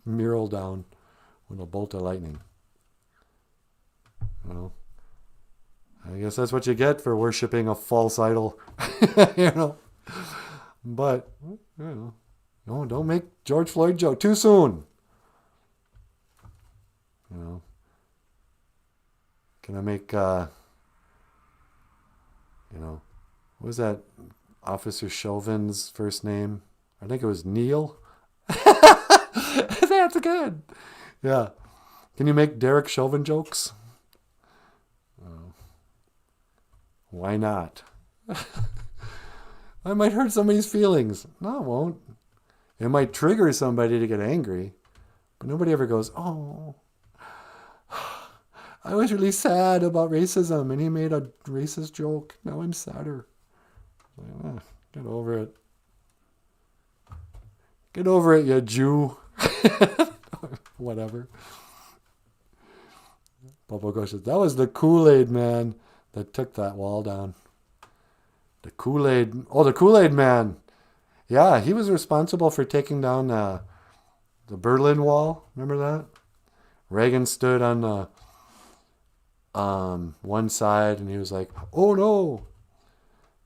mural down with a bolt of lightning. You know, I guess that's what you get for worshiping a false idol. You know, but you know, no, don't make George Floyd joke too soon. You know, can I make you know, what was that Officer Chauvin's first name? I think it was Neil. That's good. Yeah. Can you make Derek Chauvin jokes? Why not? I might hurt somebody's feelings. No, it won't. It might trigger somebody to get angry. But nobody ever goes, oh, I was really sad about racism and he made a racist joke. Now I'm sadder. Get over it. Get over it, you Jew. Whatever. Papa Go says, that was the Kool-Aid man that took that wall down. The Kool-Aid man. Yeah, he was responsible for taking down the Berlin Wall. Remember that? Reagan stood on the one side and he was like, oh no.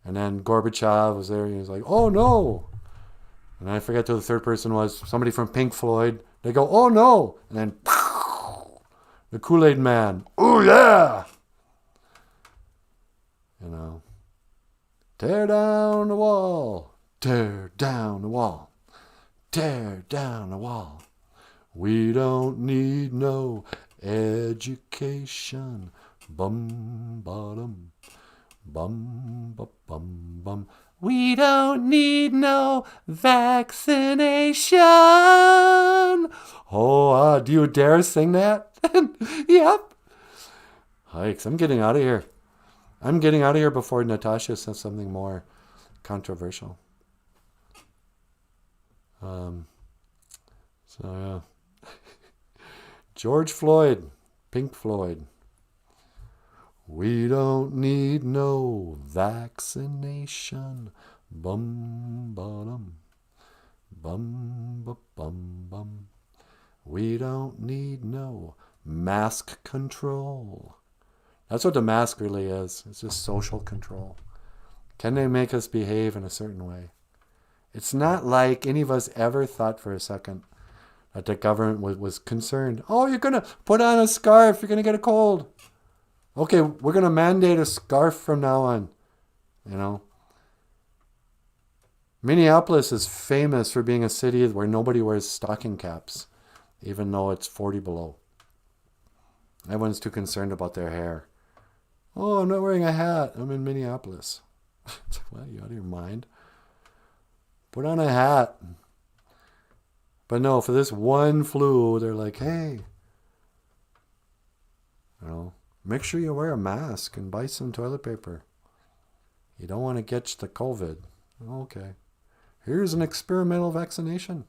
And then Gorbachev was there and he was like, oh no. And I forget who the third person was. Somebody from Pink Floyd. They go, oh no. And then the Kool-Aid man. Oh yeah. You know. Tear down the wall. Tear down the wall. Tear down the wall. We don't need no education. Bum bottom. Bum bum bum bum. We don't need no vaccination. Oh, do you dare sing that? Yep. Hikes, I'm getting out of here. I'm getting out of here before Natasha says something more controversial. So yeah. George Floyd, Pink Floyd. We don't need no vaccination. Bum bottom. Bum bum bum bum. We don't need no mask control. That's what the mask really is. It's just social control. Can they make us behave in a certain way? It's not like any of us ever thought for a second that the government was concerned. Oh, you're going to put on a scarf. You're going to get a cold. Okay, we're going to mandate a scarf from now on. You know? Minneapolis is famous for being a city where nobody wears stocking caps, even though it's 40 below. Everyone's too concerned about their hair. Oh, I'm not wearing a hat. I'm in Minneapolis. What, you out of your mind? Put on a hat. But no, for this one flu, they're like, hey, you know, make sure you wear a mask and buy some toilet paper. You don't want to get the COVID. Okay. Here's an experimental vaccination.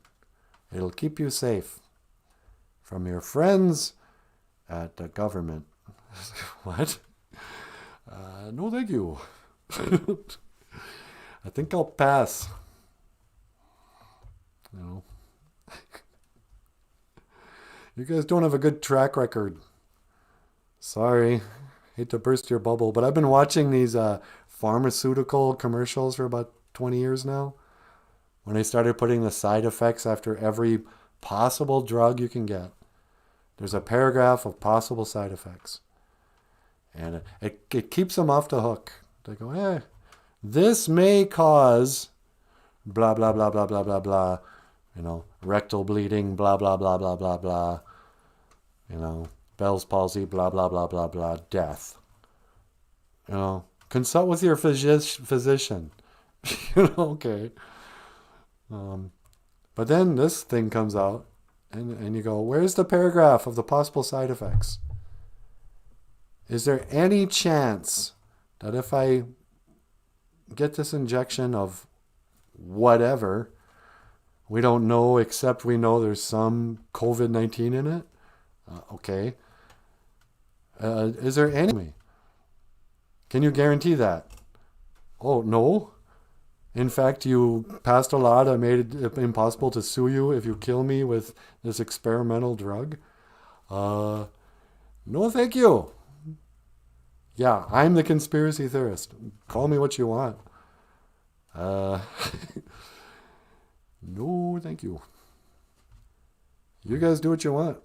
It'll keep you safe from your friends at the government. What? No, thank you. I think I'll pass. You know. You guys don't have a good track record. Sorry. Hate to burst your bubble, but I've been watching these pharmaceutical commercials for about 20 years now. When they started putting the side effects after every possible drug you can get. There's a paragraph of possible side effects. And it keeps them off the hook. They go, this may cause blah, blah, blah, blah, blah, blah, blah. You know, rectal bleeding, blah, blah, blah, blah, blah, blah. You know, Bell's palsy, blah, blah, blah, blah, blah, death. You know, consult with your physician. You know, okay. But then this thing comes out, and you go, where's the paragraph of the possible side effects? Is there any chance that if I get this injection of whatever, we don't know except we know there's some COVID-19 in it? Okay. Is there any? Can you guarantee that? Oh, no. In fact, you passed a law that made it impossible to sue you if you kill me with this experimental drug? No, thank you. Yeah, I'm the conspiracy theorist. Call me what you want. No, thank you. You guys do what you want.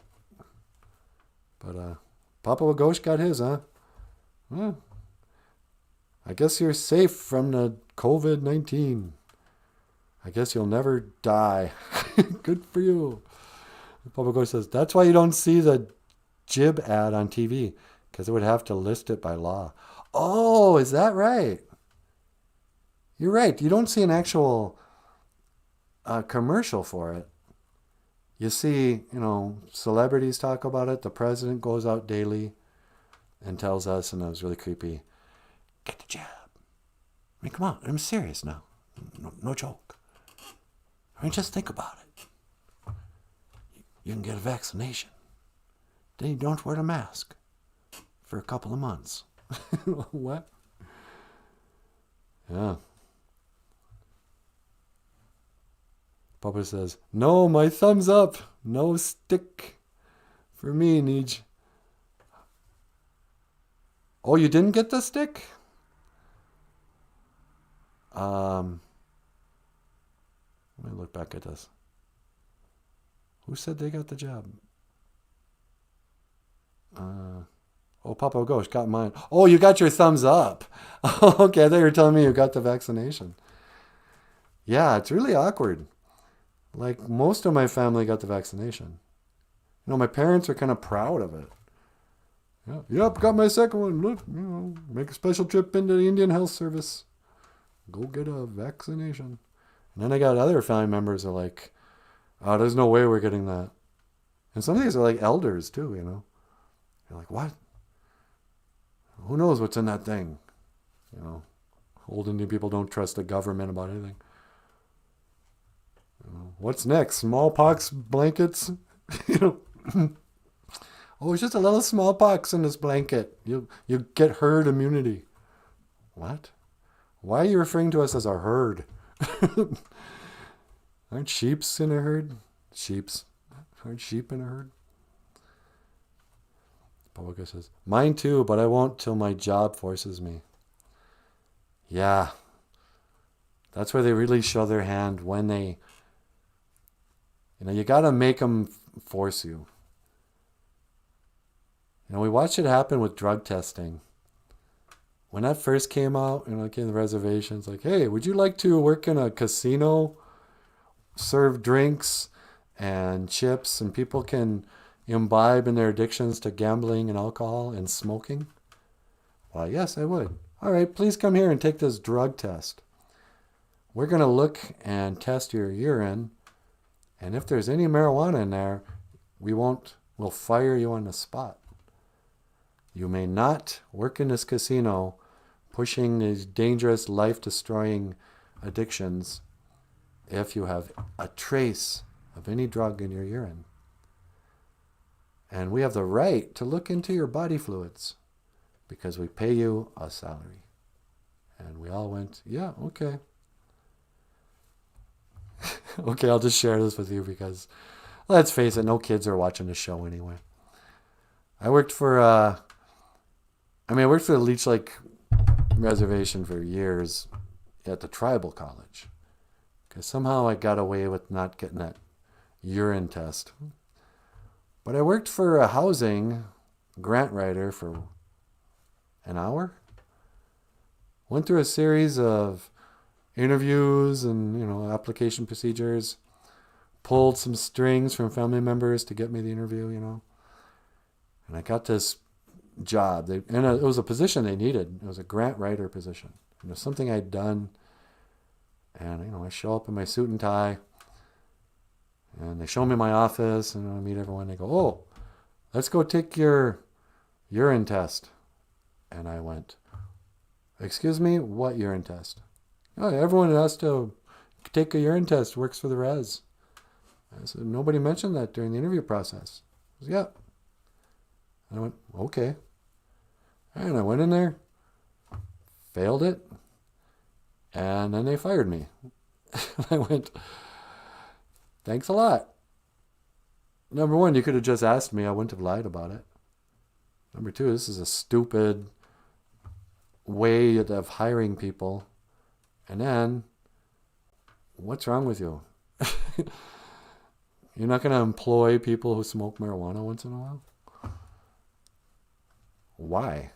But Papa Wagosh got his, huh? Well, I guess you're safe from the COVID-19. I guess you'll never die. Good for you. Papa Wagosh says, that's why you don't see the jib ad on TV, because it would have to list it by law. Oh, is that right? You're right. You don't see an actual commercial for it. You see, celebrities talk about it. The president goes out daily and tells us, and it was really creepy, get the jab. I mean, come on. I'm serious now. No joke. I mean, just think about it. You can get a vaccination. Then you don't have to wear a mask for a couple of months. What? Yeah. Papa says, no, my thumbs up. No stick for me, Neej. Oh, you didn't get the stick? Let me look back at this. Who said they got the job? Papa Ghost got mine. Oh, you got your thumbs up. Okay, I thought you were telling me you got the vaccination. Yeah, it's really awkward. Like, most of my family got the vaccination. My parents are kind of proud of it. Yeah, yep, got my second one. Look, make a special trip into the Indian Health Service. Go get a vaccination. And then I got other family members that are like, oh, there's no way we're getting that. And some of these are like elders too, You're like, what? Who knows what's in that thing? Old Indian people don't trust the government about anything. What's next? Smallpox blankets? Oh, it's just a little smallpox in this blanket. You get herd immunity. What? Why are you referring to us as a herd? Aren't sheeps in a herd? Aren't sheep in a herd? Pawaka says, mine too, but I won't till my job forces me. Yeah. That's where they really show their hand, when they... you got to make them force you. We watched it happen with drug testing. When that first came out, like in the reservations, like, hey, would you like to work in a casino, serve drinks and chips, and people can imbibe in their addictions to gambling and alcohol and smoking? Why, yes, I would. All right, please come here and take this drug test. We're going to look and test your urine, and if there's any marijuana in there, we'll fire you on the spot. You may not work in this casino pushing these dangerous, life-destroying addictions if you have a trace of any drug in your urine. And we have the right to look into your body fluids because we pay you a salary. And we all went, yeah, okay. Okay, I'll just share this with you because, let's face it, no kids are watching the show anyway. I worked for the Leech Lake Reservation for years at the tribal college. Because somehow I got away with not getting that urine test. But I worked for a housing grant writer for an hour. Went through a series of interviews and, application procedures. Pulled some strings from family members to get me the interview, And I got this job. It was a position they needed. It was a grant writer position. It was something I'd done. And, I show up in my suit and tie. And they show me my office, and I meet everyone. They go, oh, let's go take your urine test. And I went, excuse me, what urine test? Oh, everyone has to take a urine test, works for the res. I said, nobody mentioned that during the interview process. I said, yeah. And I went, okay. And I went in there, failed it, and then they fired me. I went, thanks a lot. Number one, you could have just asked me. I wouldn't have lied about it. Number two, this is a stupid way of hiring people. And then, what's wrong with you? You're not going to employ people who smoke marijuana once in a while? Why?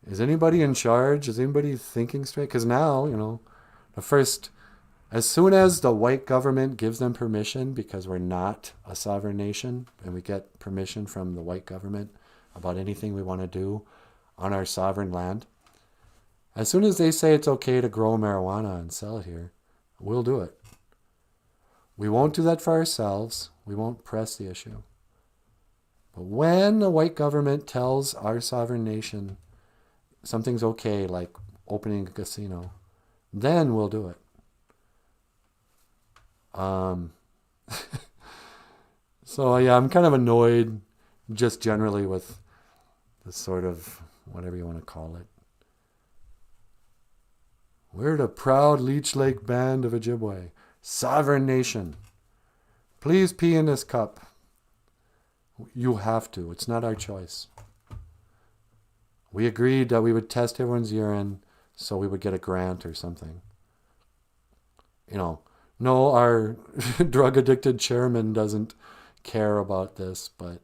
Is anybody in charge? Is anybody thinking straight? Because now, as soon as the white government gives them permission, because we're not a sovereign nation, and we get permission from the white government about anything we want to do on our sovereign land, as soon as they say it's okay to grow marijuana and sell it here, we'll do it. We won't do that for ourselves. We won't press the issue. But when the white government tells our sovereign nation something's okay, like opening a casino, then we'll do it. So yeah, I'm kind of annoyed just generally with this sort of, whatever you want to call it. We're the proud Leech Lake Band of Ojibwe, sovereign nation. Please pee in this cup. You have to. It's not our choice. We agreed that we would test everyone's urine so we would get a grant or something. No, our drug-addicted chairman doesn't care about this, but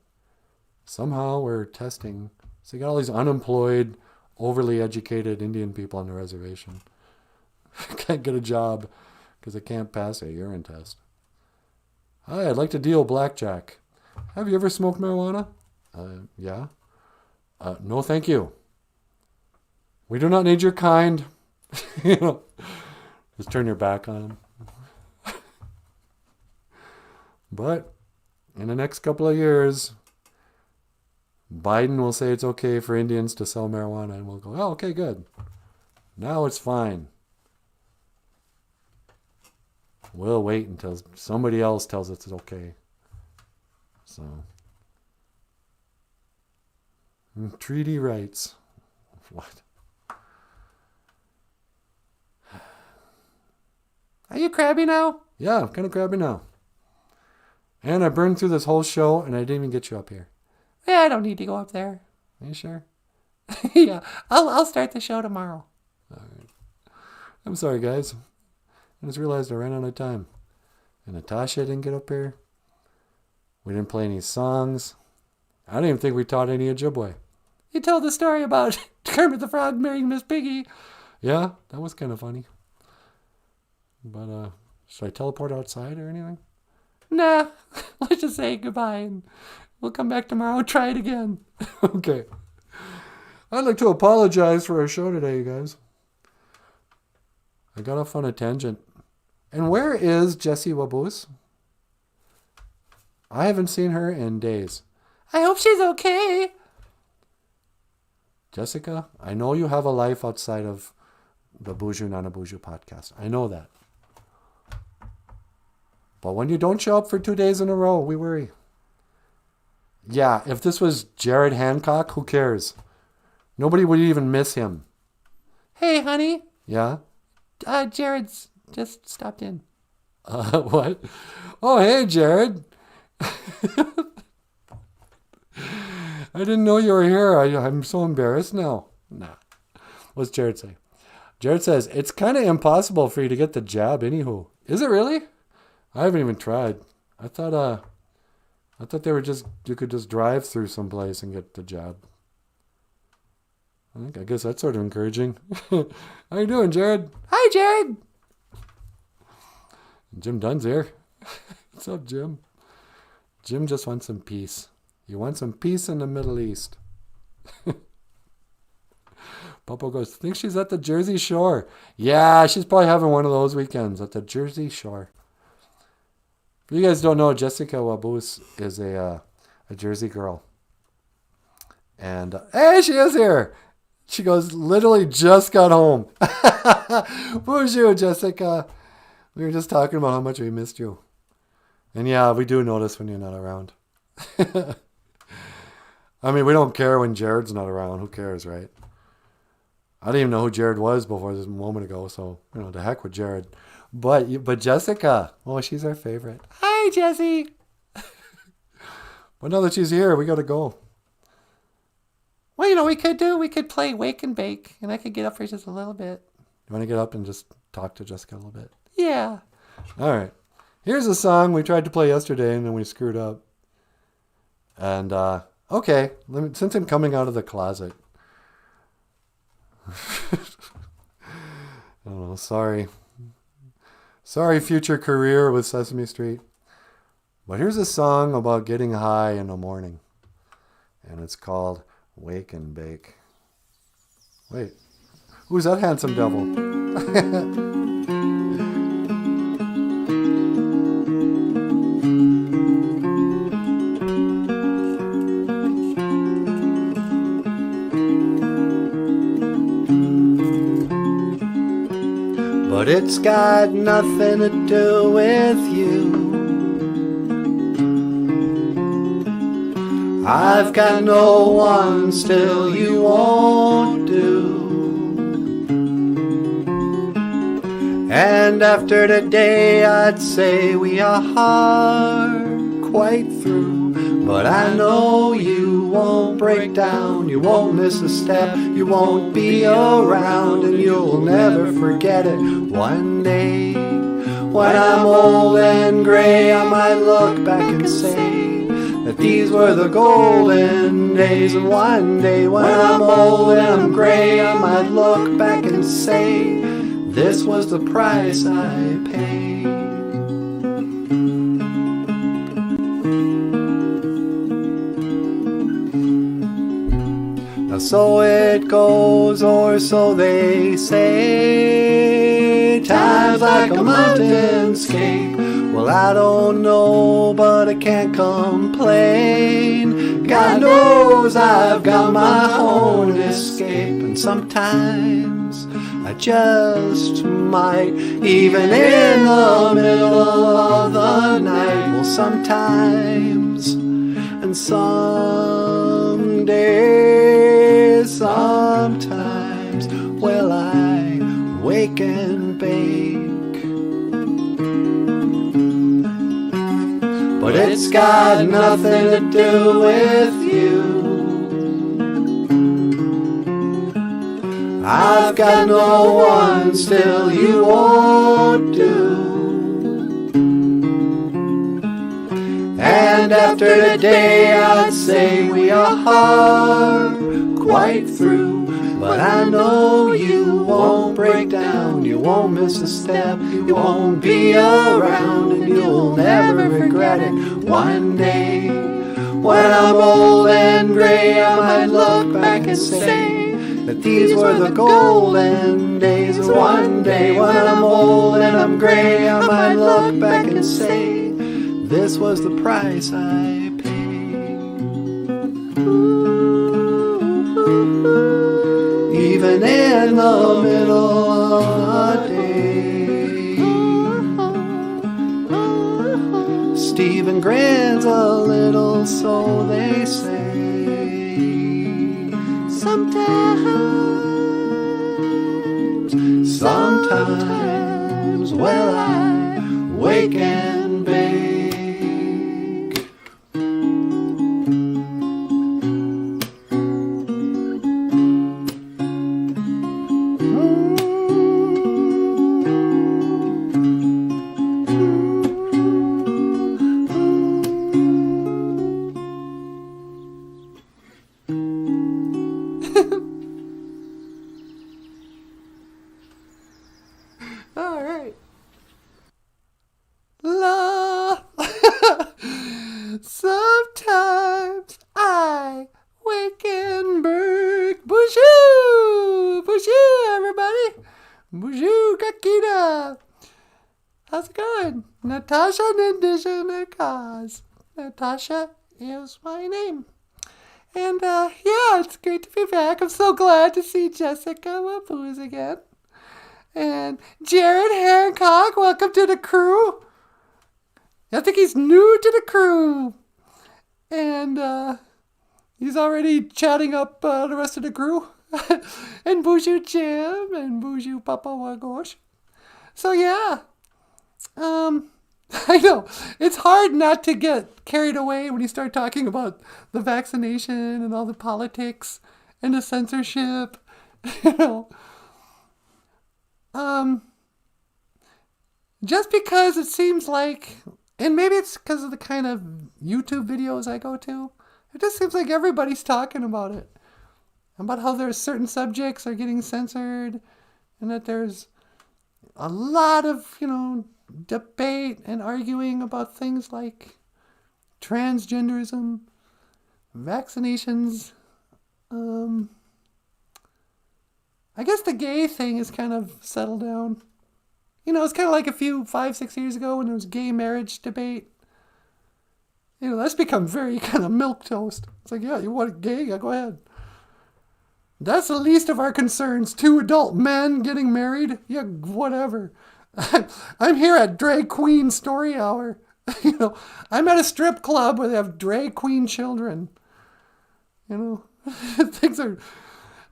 somehow we're testing. So you got all these unemployed, overly educated Indian people on the reservation. Can't get a job because they can't pass a urine test. Hi, I'd like to deal blackjack. Have you ever smoked marijuana? Yeah. No, thank you. We do not need your kind. Just turn your back on them. But in the next couple of years, Biden will say it's okay for Indians to sell marijuana, and we'll go, oh, okay, good. Now it's fine. We'll wait until somebody else tells us it's okay. So, treaty rights. What? Are you crabby now? Yeah, I'm kind of crabby now. And I burned through this whole show, and I didn't even get you up here. Yeah, I don't need to go up there. Are you sure? Yeah, I'll start the show tomorrow. All right. I'm sorry, guys. I just realized I ran out of time. And Natasha didn't get up here. We didn't play any songs. I didn't even think we taught any Ojibwe. You told the story about Kermit the Frog marrying Miss Piggy. Yeah, that was kind of funny. But, should I teleport outside or anything? Nah, let's just say goodbye and we'll come back tomorrow and try it again. Okay. I'd like to apologize for our show today, you guys. I got off on a tangent. And where is Jessie Waboose? I haven't seen her in days. I hope she's okay. Jessica, I know you have a life outside of the BOOZHOO NANABOOZHOO podcast. I know that. But when you don't show up for 2 days in a row, we worry. Yeah, if this was Jared Hancock, who cares? Nobody would even miss him. Hey, honey. Yeah? Jared's just stopped in. What? Oh, hey, Jared. I didn't know you were here. I'm so embarrassed now. Nah. What's Jared say? Jared says, it's kind of impossible for you to get the jab anywho. Is it really? I haven't even tried. I thought they were you could just drive through someplace and get the jab. I guess that's sort of encouraging. How you doing, Jared? Hi, Jared. Jim Dunn's here. What's up, Jim? Jim just wants some peace. You want some peace in the Middle East. Popo goes, think she's at the Jersey Shore. Yeah, she's probably having one of those weekends at the Jersey Shore. If you guys don't know, Jessica Waboose is a Jersey girl. And hey, she is here. She goes, literally just got home. BOOZHOO, Jessica. We were just talking about how much we missed you. And yeah, we do notice when you're not around. I mean, we don't care when Jared's not around. Who cares, right? I didn't even know who Jared was before this moment ago, so, the heck with Jared. But Jessica, oh, she's our favorite. Hi, Jessie. But now that she's here, we got to go. Well, we could play Wake and Bake, and I could get up for just a little bit. You want to get up and just talk to Jessica a little bit? Yeah. All right. Here's a song we tried to play yesterday, and then we screwed up. And, okay, since I'm coming out of the closet. I don't know, sorry. Sorry, future career with Sesame Street. But here's a song about getting high in the morning. And it's called Wake and Bake. Wait, who's that handsome devil? But it's got nothing to do with you. I've got no one, still you won't do. And after today I'd say we are quite through. But I know you won't break down, you won't miss a step, you won't be around, and you'll never forget it. One day, when I'm old and gray, I might look back and say that these were the golden days. And one day, when I'm old and I'm gray, I might look back and say this was the price I paid. Now so it goes, or so they say, time's like a mountainscape. Well, I don't know, but I can't complain. God knows I've got my own escape. And sometimes I just might, even in the middle of the night. Well, sometimes and someday, sometimes, well, I wake and bake. But it's got nothing to do with you. I've got no one, still you won't do. And after today I'd say we are quite through. But I know you won't break down, you won't miss a step, you won't be around, and you'll never regret it. One day, when I'm old and gray, I might look back and say that these were the golden days. And one day, when I'm old and I'm gray, I might look back and say this was the price I paid. Even in the middle of the day, Stephen grins a little, so they say. Sometimes, well, I wake and bake. All right. Natasha Nandisha. Natasha is my name. And yeah, it's great to be back. I'm so glad to see Jessica Waboos again. And Jared Hancock, welcome to the crew. I think he's new to the crew. And he's already chatting up the rest of the crew. And BOOZHOO Jim and BOOZHOO Papa Wagosh. So yeah. I know. It's hard not to get carried away when you start talking about the vaccination and all the politics and the censorship. You know. Just because it seems like, and maybe it's because of the kind of YouTube videos I go to, it just seems like everybody's talking about it. About how there's certain subjects are getting censored, and that there's a lot of, debate and arguing about things like transgenderism, vaccinations. I guess the gay thing is kind of settled down. It's kind of like 5-6 years ago when there was gay marriage debate. That's become very kind of milquetoast. It's like, yeah, you want gay? Yeah, go ahead. That's the least of our concerns. 2 adult men getting married? Yeah, whatever. I'm here at Drag Queen Story Hour. I'm at a strip club where they have drag queen children. Things are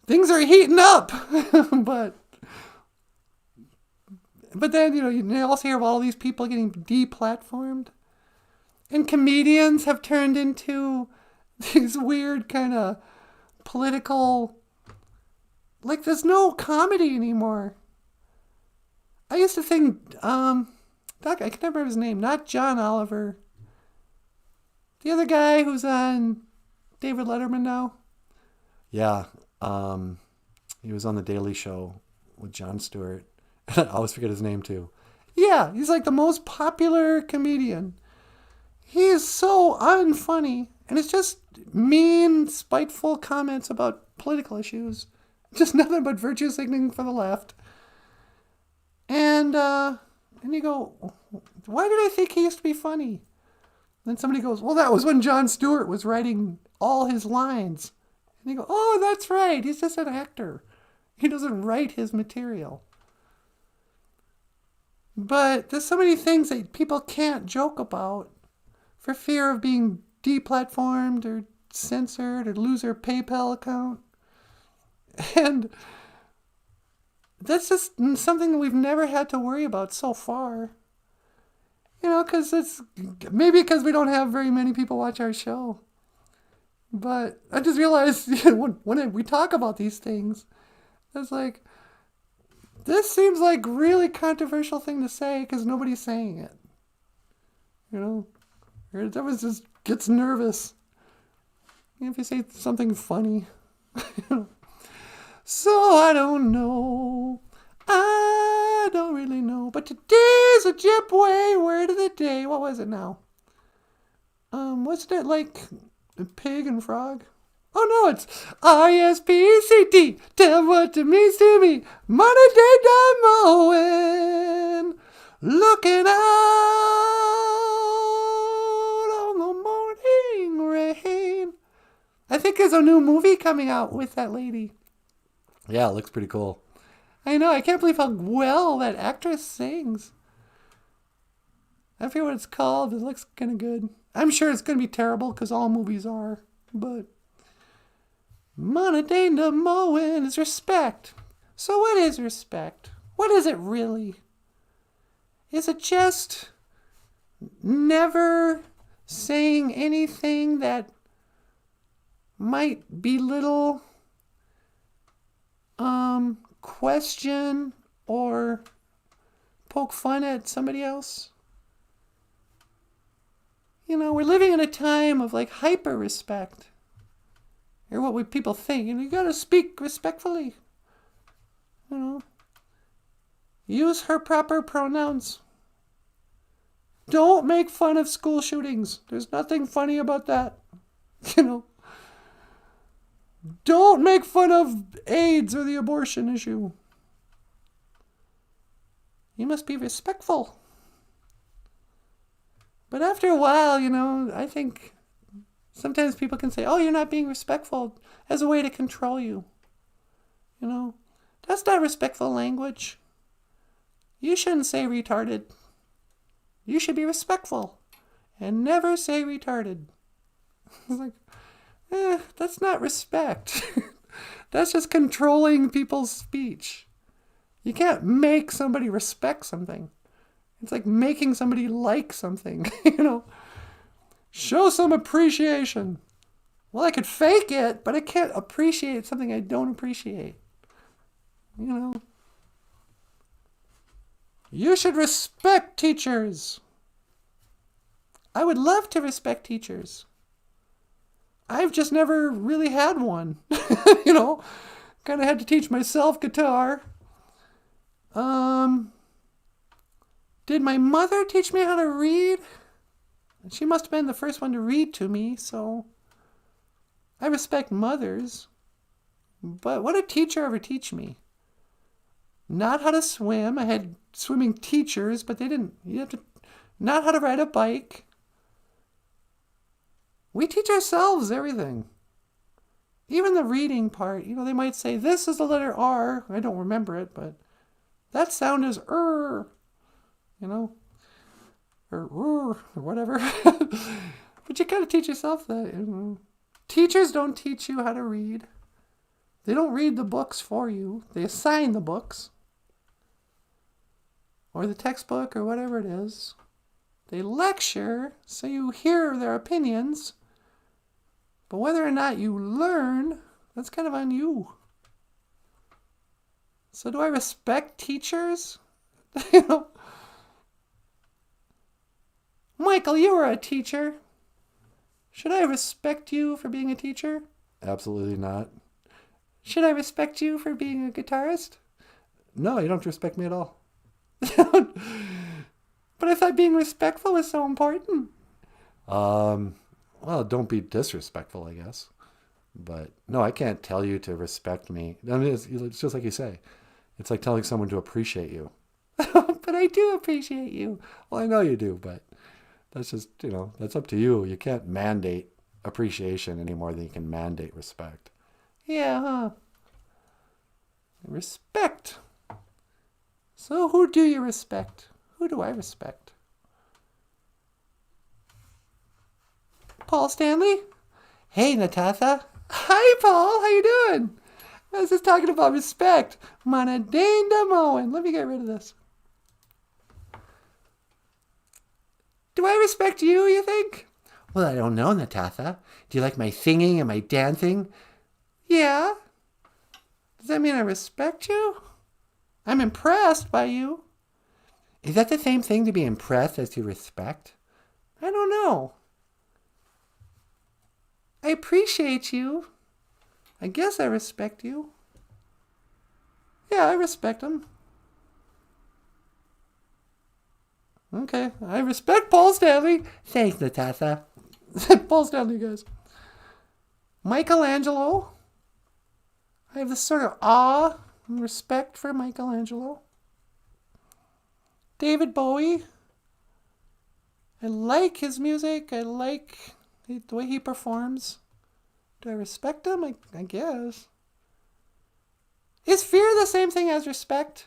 heating up. but then, you also hear about all these people getting deplatformed. And comedians have turned into these weird kind of political, like there's no comedy anymore. I used to think, I can never remember his name, not John Oliver. The other guy who's on David Letterman now. Yeah, he was on The Daily Show with Jon Stewart. I always forget his name too. Yeah, he's like the most popular comedian. He is so unfunny, and it's just mean, spiteful comments about political issues. Just nothing but virtue signaling for the left. And you go, why did I think he used to be funny? Then somebody goes, well, that was when Jon Stewart was writing all his lines. And you go, oh, that's right. He's just an actor. He doesn't write his material. But there's so many things that people can't joke about for fear of being deplatformed or censored or lose their PayPal account. And that's just something that we've never had to worry about so far. Because maybe because we don't have very many people watch our show. But I just realized when we talk about these things, it's like, this seems like really controversial thing to say because nobody's saying it. Everyone just gets nervous if you say something funny. So I don't know. I don't really know. But today's a Jipway word of the day. What was it now? Wasn't it like a pig and frog? Oh no, it's R-E-S-P-E-C-T. Tell what it means to me. Money day done mowing. Looking out on the morning rain. I think there's a new movie coming out with that lady. Yeah, it looks pretty cool. I know, I can't believe how well that actress sings. I forget what it's called. It looks kind of good. I'm sure it's going to be terrible because all movies are. But Monadanda mowing is respect. So what is respect? What is it really? Is it just never saying anything that might belittle, question, or poke fun at somebody else? We're living in a time of like hyper respect. Or what people think. You gotta speak respectfully. Use her proper pronouns. Don't make fun of school shootings. There's nothing funny about that. Don't make fun of AIDS or the abortion issue. You must be respectful. But after a while, I think sometimes people can say, oh, you're not being respectful, as a way to control you. That's not respectful language. You shouldn't say retarded. You should be respectful and never say retarded. It's like, that's not respect. That's just controlling people's speech. You can't make somebody respect something. It's like making somebody like something, Show some appreciation. Well, I could fake it, but I can't appreciate something I don't appreciate. You should respect teachers. I would love to respect teachers. I've just never really had one. Kind of had to teach myself guitar. Did my mother teach me how to read? She must have been the first one to read to me, so I respect mothers. But what did a teacher ever teach me? Not how to swim. I had swimming teachers, but they didn't. Not how to ride a bike. We teach ourselves everything. Even the reading part. They might say, this is the letter R. I don't remember it, but that sound is or whatever. But you gotta teach yourself that. Teachers don't teach you how to read. They don't read the books for you. They assign the books. Or the textbook, or whatever it is. They lecture, so you hear their opinions. But whether or not you learn, that's kind of on you. So do I respect teachers? Michael, you were a teacher. Should I respect you for being a teacher? Absolutely not. Should I respect you for being a guitarist? No, you don't respect me at all. But I thought being respectful was so important. Well, don't be disrespectful, I guess. But no, I can't tell you to respect me. I mean, it's just like you say. It's like telling someone to appreciate you. But I do appreciate you. Well, I know you do, but that's just, that's up to you. You can't mandate appreciation any more than you can mandate respect. Yeah, huh? Respect. So who do you respect? Who do I respect? Paul Stanley? Hey, Natasha. Hi, Paul. How you doing? I was just talking about respect. Mana Dane Moen. Let me get rid of this. Do I respect you, you think? Well, I don't know, Natasha. Do you like my singing and my dancing? Yeah. Does that mean I respect you? I'm impressed by you. Is that the same thing to be impressed as to respect? I don't know. I appreciate you. I guess I respect you. Yeah, I respect him. Okay, I respect Paul Stanley. Thanks, Natasha. Paul Stanley, guys. Michelangelo. I have this sort of awe and respect for Michelangelo. David Bowie. I like his music. I like the way he performs. Do I respect him? I guess. Is fear the same thing as respect?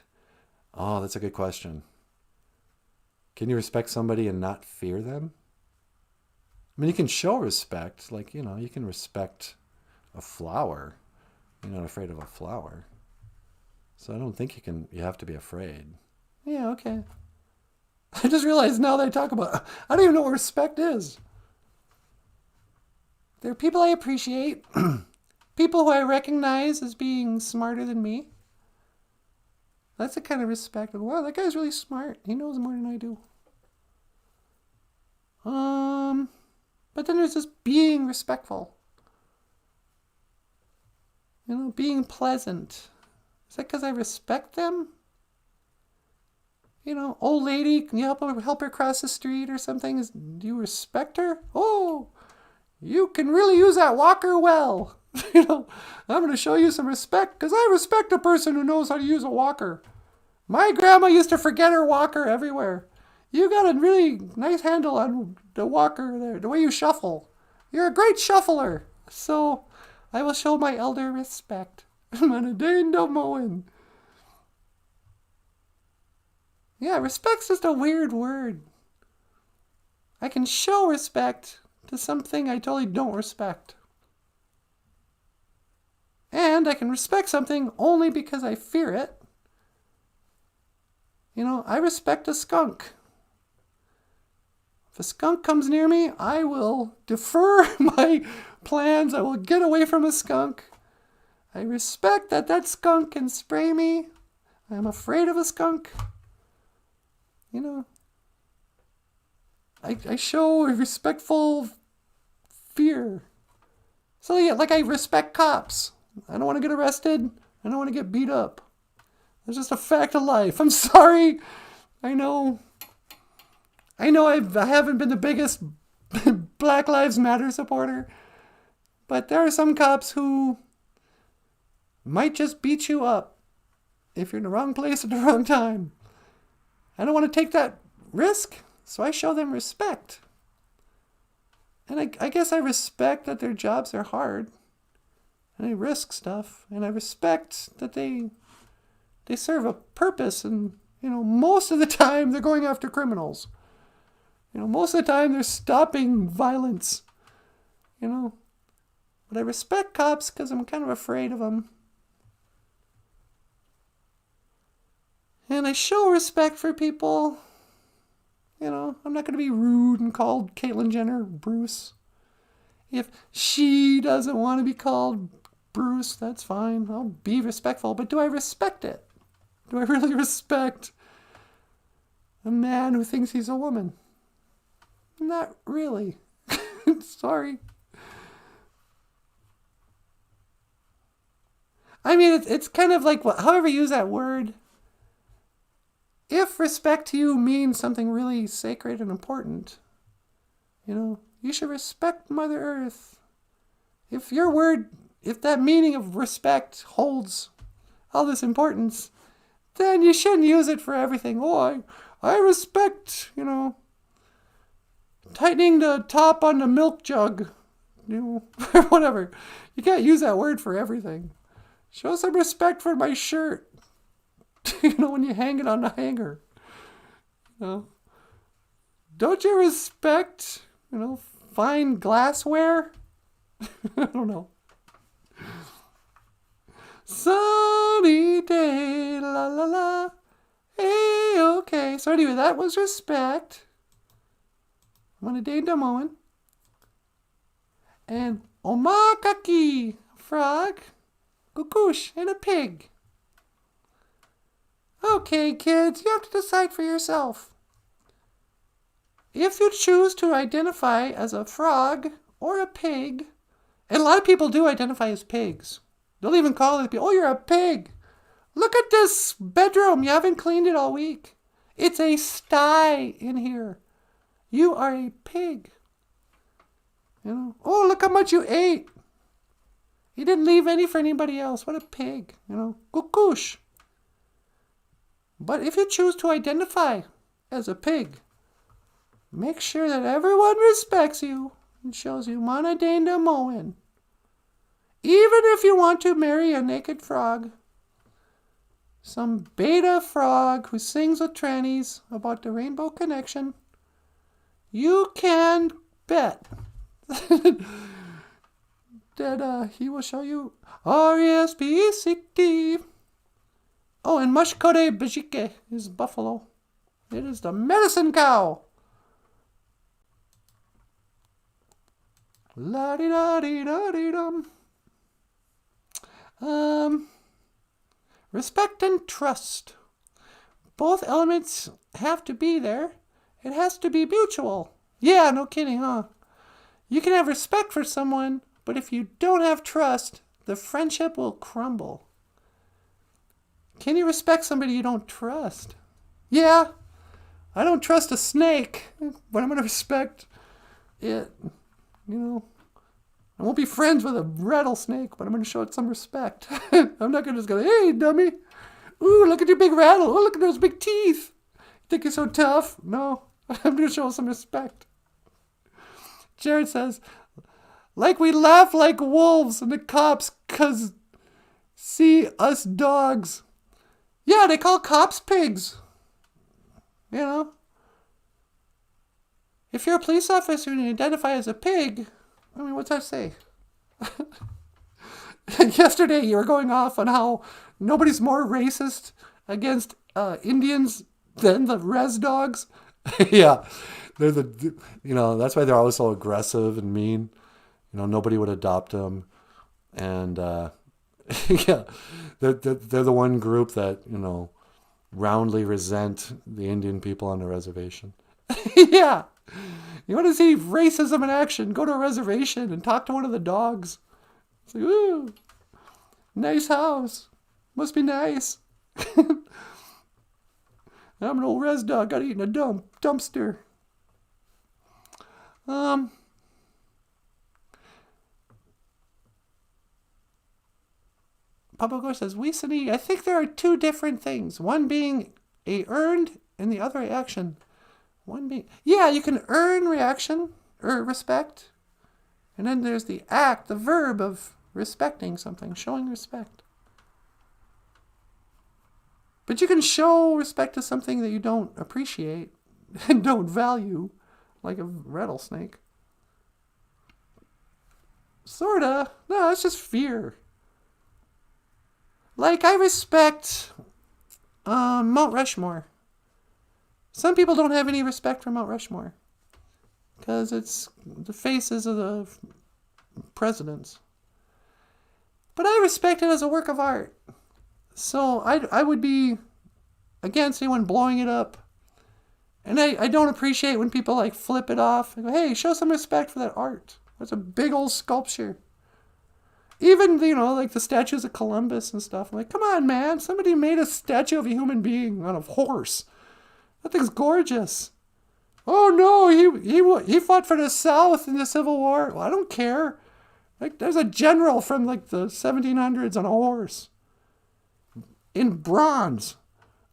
Oh, that's a good question. Can you respect somebody and not fear them? I mean, you can show respect. Like, you can respect a flower. You're not afraid of a flower. So I don't think you have to be afraid. Yeah, okay. I just realized now that I talk about, I don't even know what respect is. There are people I appreciate, people who I recognize as being smarter than me. That's the kind of respect. Wow, that guy's really smart. He knows more than I do. But then there's just being respectful. Being pleasant. Is that because I respect them? Old lady, can you help her cross the street or something? Do you respect her? Oh, you can really use that walker well. I'm going to show you some respect because I respect a person who knows how to use a walker. My grandma used to forget her walker everywhere. You got a really nice handle on the walker there, the way you shuffle. You're a great shuffler. So I will show my elder respect. Manadindamoen. Yeah, respect's just a weird word. I can show respect to something I totally don't respect. And I can respect something only because I fear it. You know, I respect a skunk. If a skunk comes near me, I will defer my plans. I will get away from a skunk. I respect that that skunk can spray me. I'm afraid of a skunk. You know, I show a respectful fear. So yeah, like I respect cops. I don't want to get arrested. I don't want to get beat up. It's just a fact of life. I'm sorry. I know I haven't been the biggest Black Lives Matter supporter, but there are some cops who might just beat you up if you're in the wrong place at the wrong time. I don't want to take that risk, so I show them respect. And I guess I respect that their jobs are hard, and they risk stuff, and I respect that they serve a purpose, and, you know, most of the time they're going after criminals. You know, most of the time they're stopping violence, you know. But I respect cops because I'm kind of afraid of them. And I show respect for people. You know, I'm not going to be rude and call Caitlyn Jenner Bruce. If she doesn't want to be called Bruce, that's fine. I'll be respectful. But do I respect it? Do I really respect a man who thinks he's a woman? Not really. Sorry. I mean, it's kind of like, however you use that word. If respect to you means something really sacred and important, you know, you should respect Mother Earth. If that meaning of respect holds all this importance, then you shouldn't use it for everything. Oh, I respect, you know, tightening the top on the milk jug, you know, or whatever. You can't use that word for everything. Show some respect for my shirt. You know, when you hang it on the hanger. You know? Don't you respect, you know, fine glassware? I don't know. Sunny day, la la la. Hey, okay. So anyway, that was respect. I'm on a day to moment. And omakaki, frog, kukush, and a pig. Okay, kids, you have to decide for yourself. If you choose to identify as a frog or a pig, and a lot of people do identify as pigs. They'll even call it, oh, you're a pig. Look at this bedroom. You haven't cleaned it all week. It's a sty in here. You are a pig. You know, oh, look how much you ate. You didn't leave any for anybody else. What a pig. You know, kukush. But if you choose to identify as a pig, make sure that everyone respects you and shows you manadenda moen. Even if you want to marry a naked frog, some beta frog who sings with trannies about the rainbow connection, you can bet that he will show you R-E-S-P-E-C-T. Oh, and Mashkore Bajike is buffalo. It is the medicine cow. La-di-da-di-da-di-dum. Respect and trust. Both elements have to be there. It has to be mutual. Yeah, no kidding, huh? You can have respect for someone, but if you don't have trust, the friendship will crumble. Can you respect somebody you don't trust? Yeah, I don't trust a snake, but I'm going to respect it. You know, I won't be friends with a rattlesnake, but I'm going to show it some respect. I'm not going to just go, hey, dummy. Ooh, look at your big rattle. Oh, look at those big teeth. Think you're so tough? No, I'm going to show some respect. Jared says, like we laugh like wolves and the cops cause see us dogs. Yeah, they call cops pigs. You know? If you're a police officer and you identify as a pig, I mean, what's that say? Yesterday you were going off on how nobody's more racist against Indians than the res dogs. Yeah. They're that's why they're always so aggressive and mean. Nobody would adopt them. And, yeah, they're the one group that, roundly resent the Indian people on the reservation. Yeah. You want to see racism in action? Go to a reservation and talk to one of the dogs. It's like, ooh, nice house. Must be nice. I'm an old res dog. Got eaten a dumpster. Papa Gore says, Weasley, I think there are two different things. One being a earned and the other a action. One being, yeah, you can earn reaction or respect. And then there's the act, the verb of respecting something, showing respect. But you can show respect to something that you don't appreciate and don't value, like a rattlesnake. Sorta. No, it's just fear. Like, I respect Mount Rushmore. Some people don't have any respect for Mount Rushmore because it's the faces of the presidents. But I respect it as a work of art. So I would be against anyone blowing it up. And I don't appreciate when people like flip it off and go, hey, show some respect for that art. That's a big old sculpture. Even, like the statues of Columbus and stuff. I'm like, come on, man. Somebody made a statue of a human being on a horse. That thing's gorgeous. Oh, no, he fought for the South in the Civil War. Well, I don't care. Like, there's a general from, like, the 1700s on a horse. In bronze.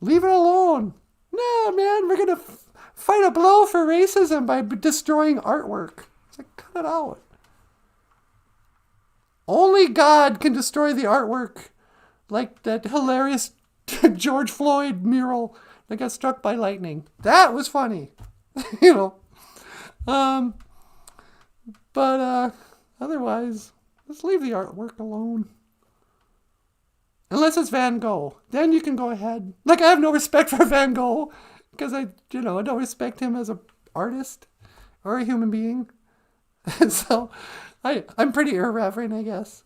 Leave it alone. No, man, we're going to fight a blow for racism by destroying artwork. It's like, cut it out. Only God can destroy the artwork. Like that hilarious George Floyd mural that got struck by lightning. That was funny. But otherwise, let's leave the artwork alone. Unless it's Van Gogh. Then you can go ahead. Like, I have no respect for Van Gogh because I don't respect him as an artist or a human being. And so I'm pretty irreverent, I guess.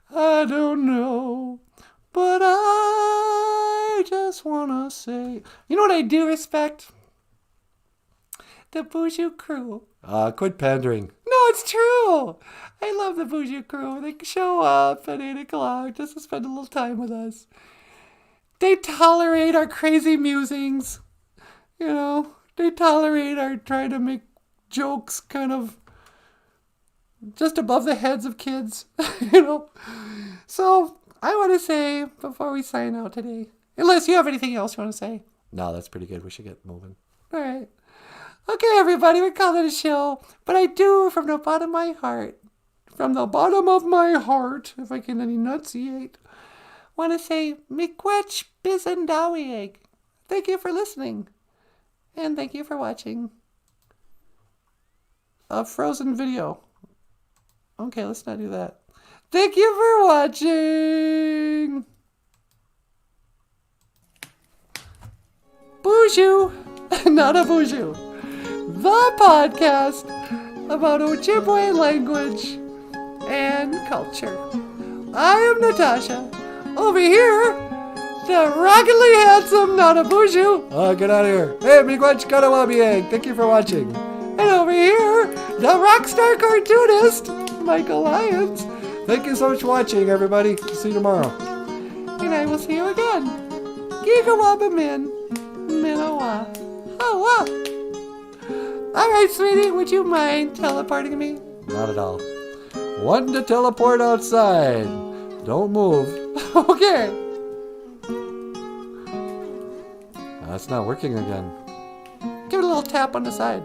I don't know. But I just want to say... You know what I do respect? The BOOZHOO crew. Quit pandering. No, it's true. I love the BOOZHOO crew. They show up at 8 o'clock just to spend a little time with us. They tolerate our crazy musings. They tolerate our trying to make jokes kind of just above the heads of kids. So I want to say before we sign out today, unless you have anything else you want to say. No, that's pretty good. We should get moving. All right. Okay, everybody, we call it a show. But I do, from the bottom of my heart, if I can enunciate, want to say, miigwech bizendawieg. Thank you for listening. And thank you for watching a Frozen video. Okay, let's not do that. Thank you for watching. BOOZHOO NANABOOZHOO, the podcast about Ojibwe language and culture. I am Natasha. Over here, the rocketly handsome NANABOOZHOO. Get out of here. Hey, miigwech karawabieg. Thank you for watching. And over here, the rockstar cartoonist, Michael Lyons. Thank you so much for watching, everybody. See you tomorrow. And I will see you again. Gigawaba min. Minawa. Hawa. Alright, sweetie, would you mind teleporting me? Not at all. One to teleport outside. Don't move. Okay. That's not working again. Give it a little tap on the side.